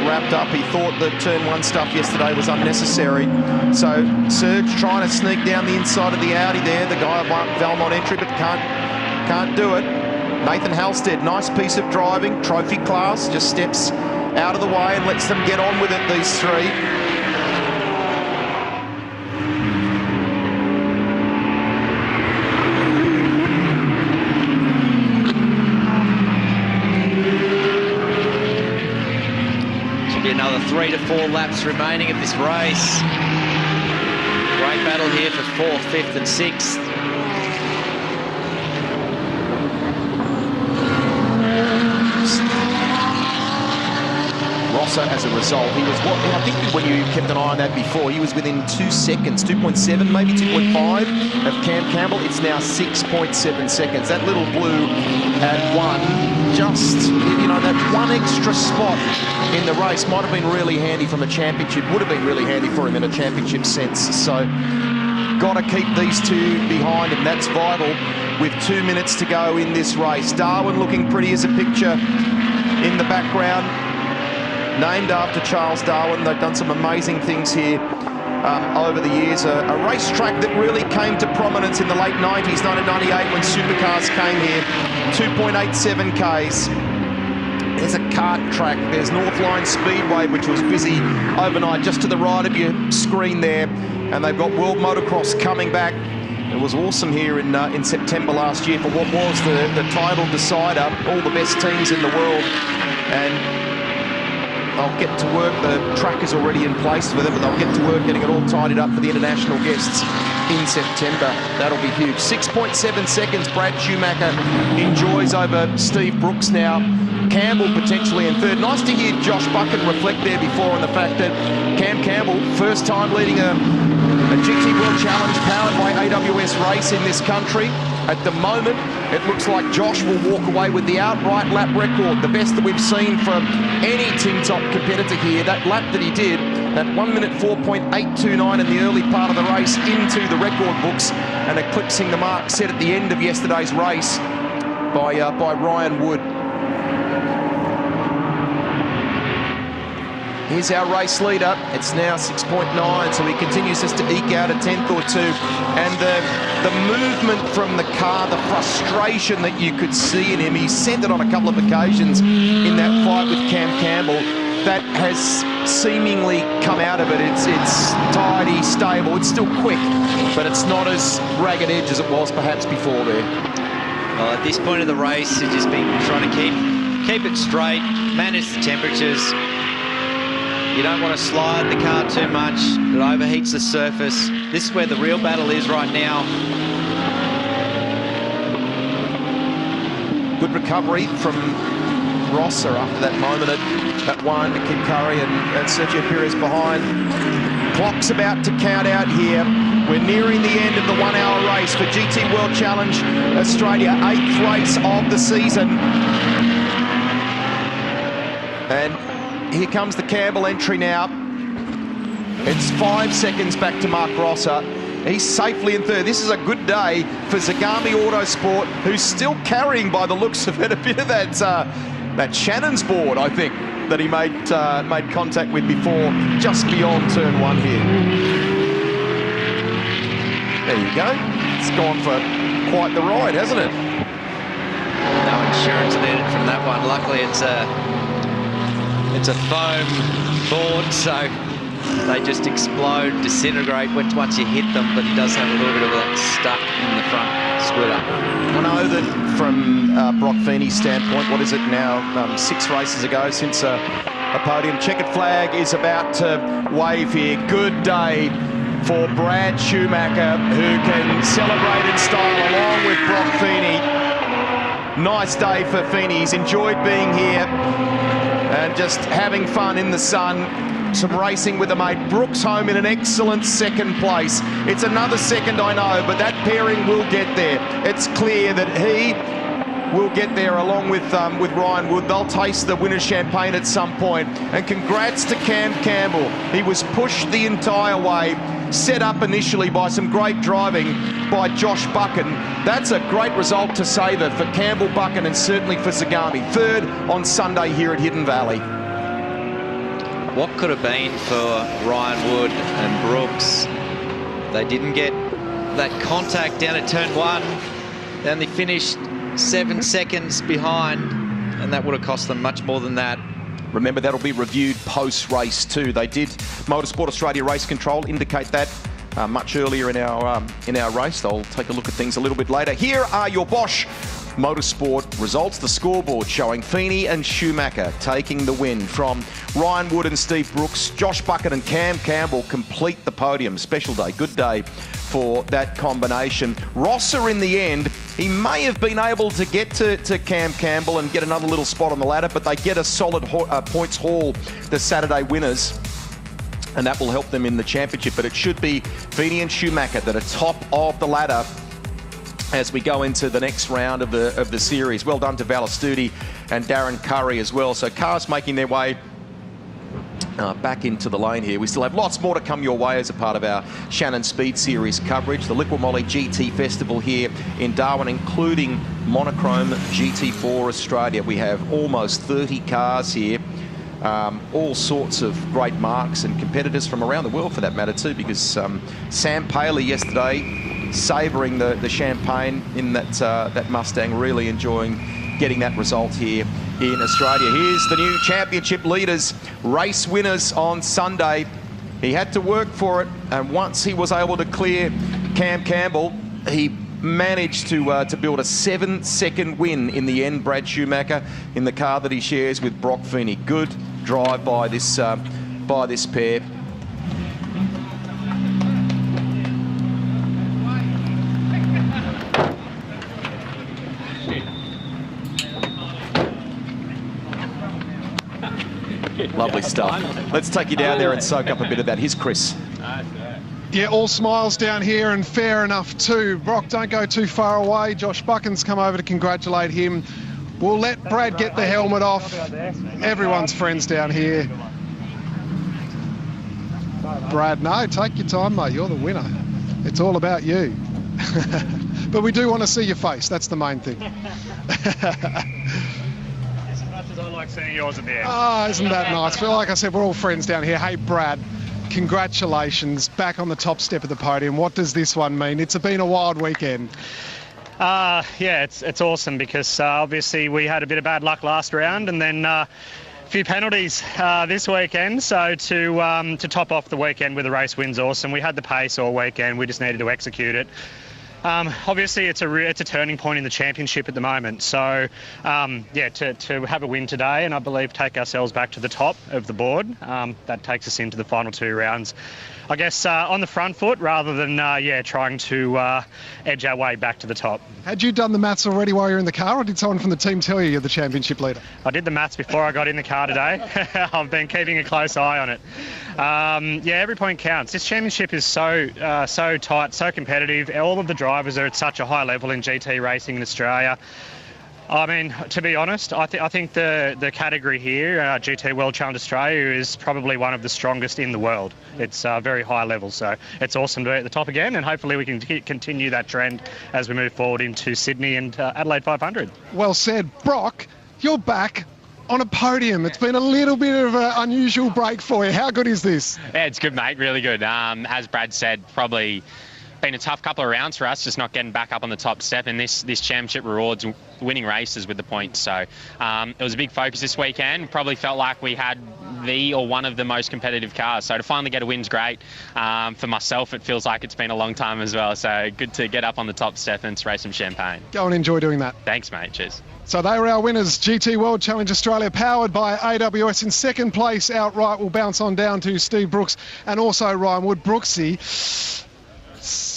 wrapped up. He thought the turn 1 stuff yesterday was unnecessary. So Serge trying to sneak down the inside of the Audi there, the guy of Valmont entry, but can't do it. Nathan Halstead, nice piece of driving, trophy class, just steps out of the way and lets them get on with it, these three.
Another 3 to 4 laps remaining of this race. Great battle here for 4th, 5th and 6th.
Rosser, as a result, he was what? I think when you kept an eye on that before, he was within 2 seconds, 2.7, maybe 2.5 of Cam Campbell. It's now 6.7 seconds. That little blue at 1, just, you know, that one extra spot in the race might have been really handy from a championship, would have been really handy for him in a championship sense. So, got to keep these two behind him. That's vital with 2 minutes to go in this race. Darwin looking pretty as a picture in the background. Named after Charles Darwin. They've done some amazing things here over the years. A racetrack that really came to prominence in the late 90s, 1998, when supercars came here. 2.87 Ks. There's a kart track. There's Northline Speedway, which was busy overnight, just to the right of your screen there. And they've got World Motocross coming back. It was awesome here in September last year for what was the title decider. All the best teams in the world. And I'll get to work. The track is already in place for them, but they'll get to work getting it all tidied up for the international guests in September. That'll be huge. 6.7 seconds Brad Schumacher enjoys over Steve Brooks now. Campbell potentially in third. Nice to hear Josh Bucket reflect there before on the fact that Cam Campbell, first time leading a GT World Challenge powered by AWS race in this country. At the moment, it looks like Josh will walk away with the outright lap record, the best that we've seen from any Team Top competitor here. That lap that he did, that 1 minute 4.829 in the early part of the race into the record books and eclipsing the mark set at the end of yesterday's race by Ryan Wood. Here's our race leader. It's now 6.9, so he continues just to eke out a tenth or two. And the movement from the car, the frustration that you could see in him, he sent it on a couple of occasions in that fight with Cam Campbell. That has seemingly come out of it. It's tidy, stable, it's still quick, but it's not as ragged edge as it was perhaps before there.
Well, at this point of the race, you've just been trying to keep it straight, manage the temperatures. You don't want to slide the car too much. It overheats the surface. This is where the real battle is right now.
Good recovery from Rosser after that moment at 1 to keep Curry and Sergio Perez behind. Clock's about to count out here. We're nearing the end of the 1 hour race for GT World Challenge Australia, 8th race of the season. And here comes the Campbell entry now. It's 5 seconds back to Mark Rosser. He's safely in third. This is a good day for Zagami Autosport, who's still carrying, by the looks of it, a bit of that Shannons board, I think, that he made contact with before, just beyond turn 1 here. There you go. It's gone for quite the ride, hasn't it?
No insurance needed from that one. Luckily, it's a foam board, so they just explode, disintegrate once you hit them, but he does have a little bit of a stuck in the front splitter.
I know that from Brock Feeney's standpoint, what is it now, 6 races ago since a podium. Checkered flag is about to wave here. Good day for Brad Schumacher, who can celebrate in style along with Brock Feeney. Nice day for Feeney. He's enjoyed being here and just having fun in the sun. Some racing with a mate. Brooks home in an excellent second place. It's another second, I know, but that pairing will get there. It's clear that he will get there along with Ryan Wood. They'll taste the winner's champagne at some point. And congrats to Cam Campbell. He was pushed the entire way, set up initially by some great driving by Josh Buchan. That's a great result to savour for Campbell, Buchan, and certainly for Zagami. Third on Sunday here at Hidden Valley.
What could have been for Ryan Wood and Brooks? They didn't get that contact down at turn 1. Then they finished 7 seconds behind, and that would have cost them much more than that.
Remember, that'll be reviewed post-race too. They did, Motorsport Australia Race Control indicate that much earlier in our race. They'll take a look at things a little bit later. Here are your Bosch Motorsport results. The scoreboard showing Feeney and Schumacher taking the win from Ryan Wood and Steve Brooks. Josh Buchan and Cam Campbell complete the podium. Special day, good day for that combination. Rosser in the end, he may have been able to get to Cam Campbell and get another little spot on the ladder, but they get a solid points haul, the Saturday winners, and that will help them in the championship. But it should be Feeney and Schumacher that are top of the ladder as we go into the next round of the series. Well done to Valastudi and Darren Curry as well. So cars making their way back into the lane here. We still have lots more to come your way as a part of our Shannons SpeedSeries coverage. The Liqui Moly GT Festival here in Darwin, including Monochrome GT4 Australia. We have almost 30 cars here. All sorts of great marques and competitors from around the world for that matter too, because Sam Paley yesterday savouring the champagne in that Mustang, really enjoying getting that result here in Australia. Here's the new championship leaders, race winners on Sunday. He had to work for it, and once he was able to clear Cam Campbell, he managed to build a 7-second win in the end. Brad Schumacher in the car that he shares with Brock Feeney. Good drive by this pair. Lovely stuff. Let's take you down there and soak up a bit of that. Here's Chris.
Yeah, all smiles down here, and fair enough too. Brock, don't go too far away. Josh Buchan's come over to congratulate him. We'll let Brad get the helmet off. Everyone's friends down here. Brad, no, take your time, mate. You're the winner. It's all about you. But we do want to see your face. That's the main thing.
As much as I like seeing yours at the end.
Oh, isn't that nice? Well, like I said, we're all friends down here. Hey, Brad, congratulations. Back on the top step of the podium. What does this one mean? It's been a wild weekend.
Yeah, it's awesome because obviously we had a bit of bad luck last round, and then a few penalties this weekend. So to top off the weekend with a race win's awesome. We had the pace all weekend. We just needed to execute it. Obviously, it's a turning point in the championship at the moment. So, yeah, to have a win today and I believe take ourselves back to the top of the board, that takes us into the final 2 rounds. I guess on the front foot rather than, trying to edge our way back to the top.
Had you done the maths already while you were in the car, or did someone from the team tell you you're the championship leader?
I did the maths before I got in the car today. I've been keeping a close eye on it. Yeah, every point counts. This championship is so tight, so competitive. All of the drivers are at such a high level in GT racing in Australia. I mean, to be honest, I think the category here, GT World Challenge Australia, is probably one of the strongest in the world. It's very high level, so it's awesome to be at the top again, and hopefully we can continue that trend as we move forward into Sydney and Adelaide 500.
Well said. Brock, you're back on a podium. It's been a little bit of an unusual break for you. How good is this?
Yeah, it's good, mate. Really good. As Brad said, probably been a tough couple of rounds for us, just not getting back up on the top step, and this championship rewards winning races with the points. So it was a big focus this weekend. Probably felt like we had the or one of the most competitive cars. So to finally get a win's great. For myself, it feels like it's been a long time as well. So good to get up on the top step and spray some champagne.
Go and enjoy doing that.
Thanks, mate. Cheers.
So they were our winners. GT World Challenge Australia, powered by AWS. In second place, outright, we'll bounce on down to Steve Brooks and also Ryan Wood. Brooksy,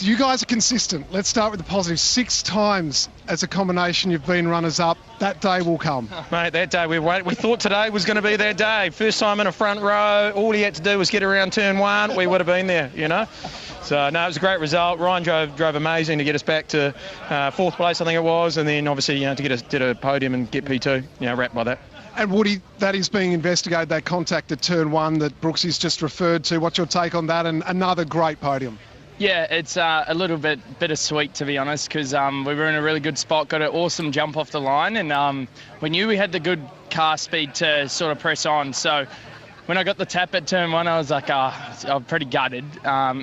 you guys are consistent. Let's start with the positive. 6 times as a combination you've been runners-up. That day will come.
Mate, that day we thought today was going to be their day. First time in a front row. All he had to do was get around turn 1. We would have been there, you know. So, no, it was a great result. Ryan drove amazing to get us back to 4th place, I think it was, and then obviously, you know, to get us to a podium and get P2, you know, wrapped by that.
And Woody, that is being investigated, that contact at turn 1 that Brooksy's just referred to. What's your take on that? And another great podium.
Yeah, it's a little bit bittersweet, to be honest, because we were in a really good spot, got an awesome jump off the line, and we knew we had the good car speed to sort of press on. So when I got the tap at turn 1, I was like, I'm pretty gutted.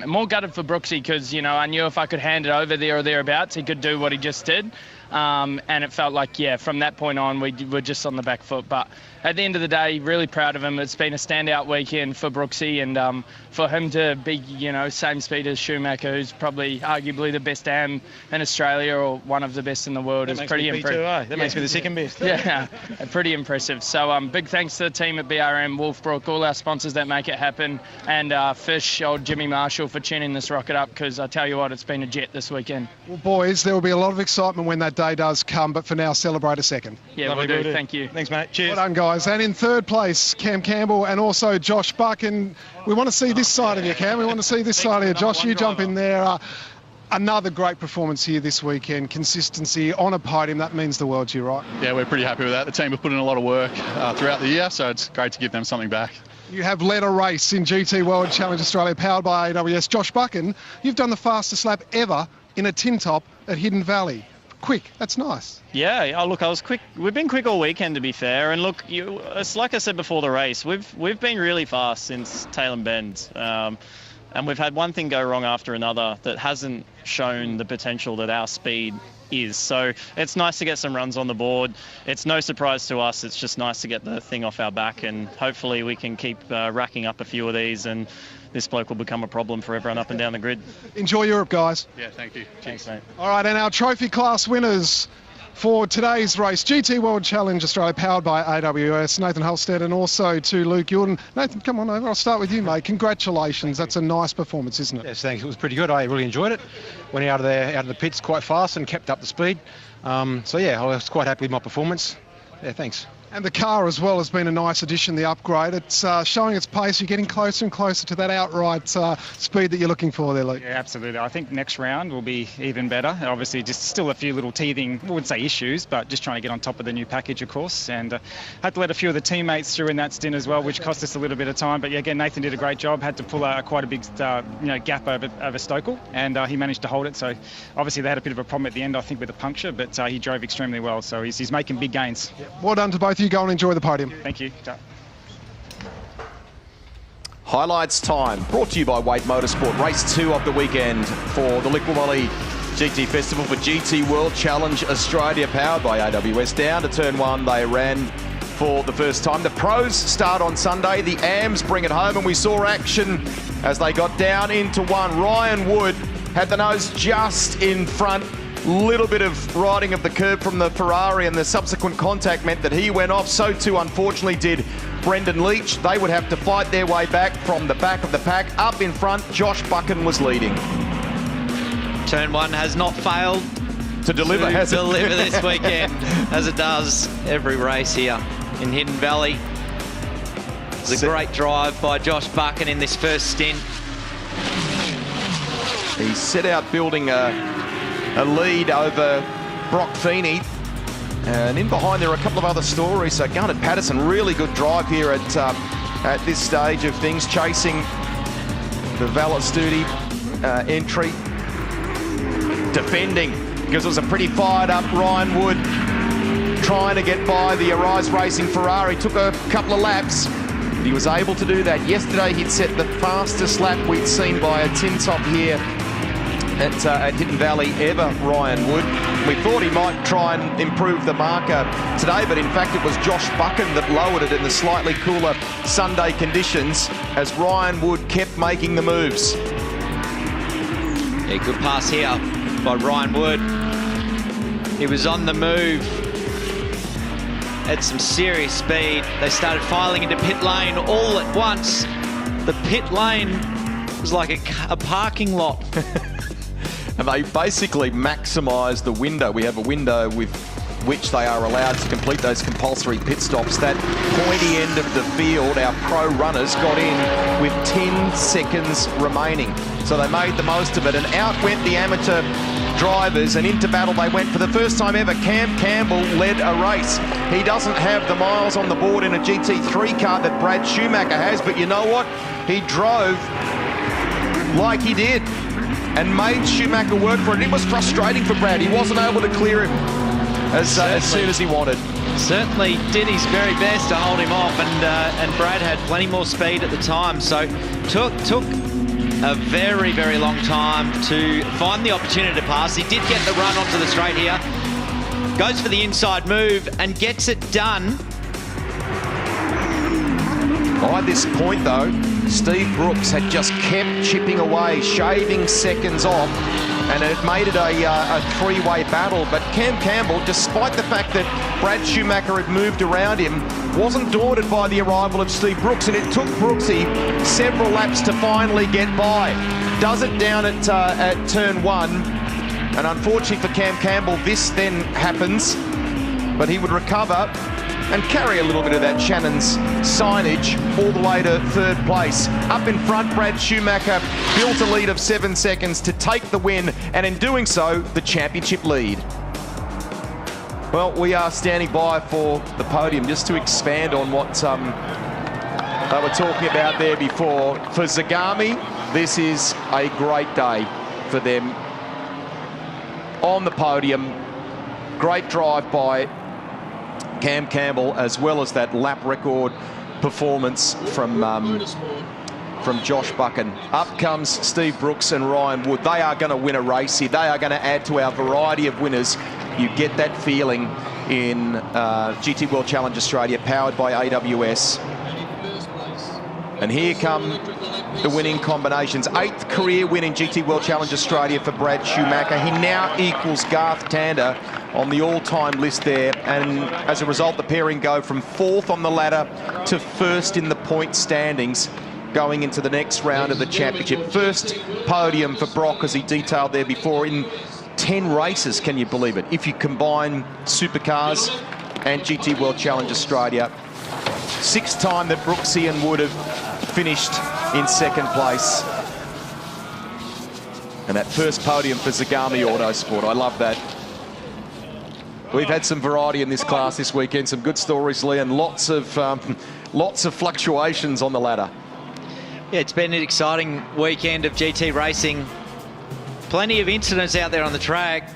More gutted for Brooksy because, you know, I knew if I could hand it over there or thereabouts, he could do what he just did. And it felt like, yeah, from that point on, we were just on the back foot. But at the end of the day, really proud of him. It's been a standout weekend for Brooksy, and for him to be, you know, same speed as Schumacher, who's probably arguably the best AM in Australia or one of the best in the world, is pretty impressive.
That makes me the second best.
Yeah, pretty impressive. So big thanks to the team at BRM, Wolfbrook, all our sponsors that make it happen, and Fish, old Jimmy Marshall, for tuning this rocket up, because I tell you what, it's been a jet this weekend.
Well, boys, there will be a lot of excitement when that day does come, but for now, celebrate a second.
Yeah, we'll do. Thank you.
Thanks, mate. Cheers.
Well done, guys. And in third place, Cam Campbell and also Josh Buck. And we want to see this side of you, Cam. We want to see this side of you. Josh, you jump in there. Another great performance here this weekend. Consistency on a podium, that means the world to you, right?
Yeah, we're pretty happy with that. The team have put in a lot of work throughout the year, so it's great to give them something back.
You have led a race in GT World Challenge Australia, powered by AWS. Josh Buchan, you've done the fastest lap ever in a tin top at Hidden Valley. Quick, that's nice.
Yeah, look, I was quick. We've been quick all weekend, to be fair. And look, it's like I said before the race, we've been really fast since Tailem Bend. And we've had one thing go wrong after another that hasn't shown the potential that our speed is. So it's nice to get some runs on the board. It's no surprise to us. It's just nice to get the thing off our back, and hopefully we can keep racking up a few of these, and this bloke will become a problem for everyone up and down the grid.
Enjoy Europe, guys.
Yeah, thank you.
Thanks, mate.
All right, and our trophy class winners for today's race, GT World Challenge Australia, powered by AWS, Nathan Halstead, and also to Luke Jordan. Nathan, come on over. I'll start with you, mate. Congratulations. That's a nice performance, isn't it?
Yes, thanks. It was pretty good. I really enjoyed it. Went out of the pits quite fast and kept up the speed. So, yeah, I was quite happy with my performance. Yeah, thanks.
And the car as well has been a nice addition, the upgrade. It's showing its pace. You're getting closer and closer to that outright speed that you're looking for there, Luke.
Yeah, absolutely. I think next round will be even better. Obviously, just still a few little teething, I wouldn't say issues, but just trying to get on top of the new package, of course. And had to let a few of the teammates through in that stint as well, which cost us a little bit of time. But yeah, again, Nathan did a great job. Had to pull quite a big gap over Stokel, and he managed to hold it. So obviously they had a bit of a problem at the end, I think, with the puncture, but he drove extremely well. So he's making big gains.
Yeah. Well done to both of you. Go and enjoy the podium.
Thank you.
Highlights time, brought to you by Wade Motorsport. Race 2 of the weekend for the Liquid Valley GT Festival for GT World Challenge Australia, powered by AWS. Down to turn 1, they ran for the first time. The pros start on Sunday. The AMs bring it home, and we saw action as they got down into 1. Ryan Wood had the nose just in front. Little bit of riding of the curb from the Ferrari, and the subsequent contact meant that he went off. So too, unfortunately, did Brendan Leach. They would have to fight their way back from the back of the pack. Up in front, Josh Buchan was leading.
Turn 1 has not failed
to deliver, has it?
Deliver this weekend, as it does every race here in Hidden Valley. It's a great drive by Josh Buchan in this first stint.
He set out building a lead over Brock Feeney, and in behind there are a couple of other stories. So Garnet Patterson, really good drive here at this stage of things, chasing the Valastudi entry, defending, because it was a pretty fired up Ryan Wood trying to get by the Arise Racing Ferrari. Took a couple of laps, but he was able to do that. Yesterday he'd set the fastest lap we'd seen by a tin top here at Hidden Valley ever, Ryan Wood. We thought he might try and improve the marker today, but in fact it was Josh Buchan that lowered it in the slightly cooler Sunday conditions as Ryan Wood kept making the moves.
Yeah, good pass here by Ryan Wood. He was on the move at some serious speed. They started filing into pit lane all at once. The pit lane was like a parking lot.
And they basically maximise the window. We have a window with which they are allowed to complete those compulsory pit stops. That pointy end of the field, our pro runners got in with 10 seconds remaining. So they made the most of it, and out went the amateur drivers, and into battle they went. For the first time ever, Cam Campbell led a race. He doesn't have the miles on the board in a GT3 car that Brad Schumacher has, but you know what? He drove like he did and made Schumacher work for it. It was frustrating for Brad. He wasn't able to clear him as soon as he wanted.
Certainly did his very best to hold him off, and Brad had plenty more speed at the time, so took a very, very long time to find the opportunity to pass. He did get the run onto the straight here, goes for the inside move and gets it done.
By this point though, Steve Brooks had just kept chipping away, shaving seconds off, and it made it a three-way battle. But Cam Campbell, despite the fact that Brad Schumacher had moved around him, wasn't daunted by the arrival of Steve Brooks, and it took Brooksy several laps to finally get by. Does it down at turn one, and unfortunately for Cam Campbell, this then happens, but he would recover and carry a little bit of that Shannons signage all the way to third place. Up in front, Brad Schumacher built a lead of 7 seconds to take the win, and in doing so, the championship lead. Well, we are standing by for the podium just to expand on what they were talking about there before. For Zagami, this is a great day for them on the podium. Great drive by Cam Campbell, as well as that lap record performance from Josh Buchan. Up comes Steve Brooks and Ryan Wood. They are going to win a race here. They are going to add to our variety of winners. You get that feeling in GT World Challenge Australia, powered by AWS. And here come the winning combinations. 8th career win in GT World Challenge Australia for Brad Schumacher. He now equals Garth Tander on the all-time list there, and as a result the pairing go from 4th on the ladder to 1st in the point standings going into the next round of the championship. First podium for Brock, as he detailed there before, in 10 races, can you believe it, if you combine supercars and GT World Challenge Australia. 6th time that Brooksy and Wood have finished in 2nd place. And that first podium for Zagami Autosport, I love that. We've had some variety in this class this weekend, some good stories, Lee, and lots of fluctuations on the ladder.
Yeah, it's been an exciting weekend of GT racing. Plenty of incidents out there on the track.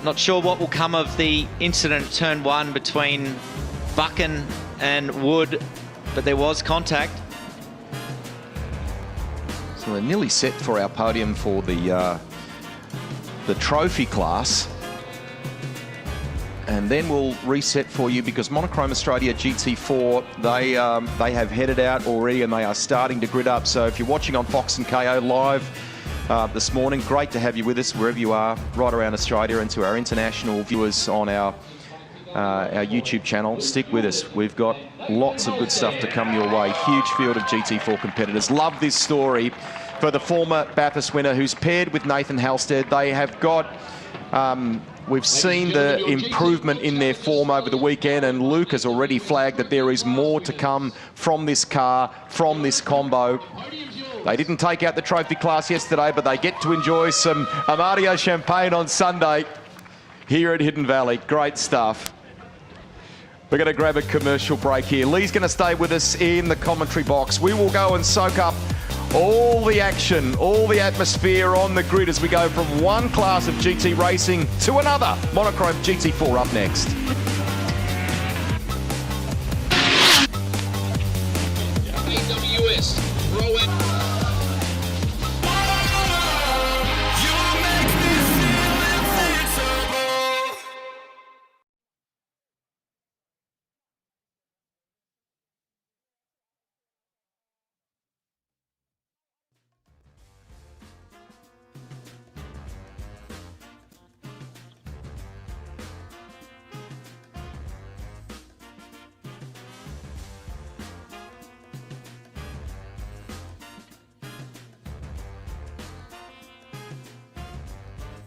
Not sure what will come of the incident at turn 1 between Buchan and Wood, but there was contact.
So we're nearly set for our podium for the trophy class. And then we'll reset for you, because Monochrome Australia GT4, they have headed out already and they are starting to grid up. So if you're watching on Fox and KO live this morning, great to have you with us wherever you are right around Australia, and to our international viewers on our YouTube channel, stick with us. We've got lots of good stuff to come your way. Huge field of GT4 competitors. Love this story for the former Bathurst winner, who's paired with Nathan Halstead. They have got... we've seen the improvement in their form over the weekend, and Luke has already flagged that there is more to come from this car, from this combo. They didn't take out the trophy class yesterday, but they get to enjoy some Amadio champagne on Sunday here at Hidden Valley. Great stuff. We're going to grab a commercial break here. Lee's going to stay with us in the commentary box. We will go and soak up all the action, all the atmosphere on the grid as we go from one class of GT racing to another. Monochrome GT4 up next.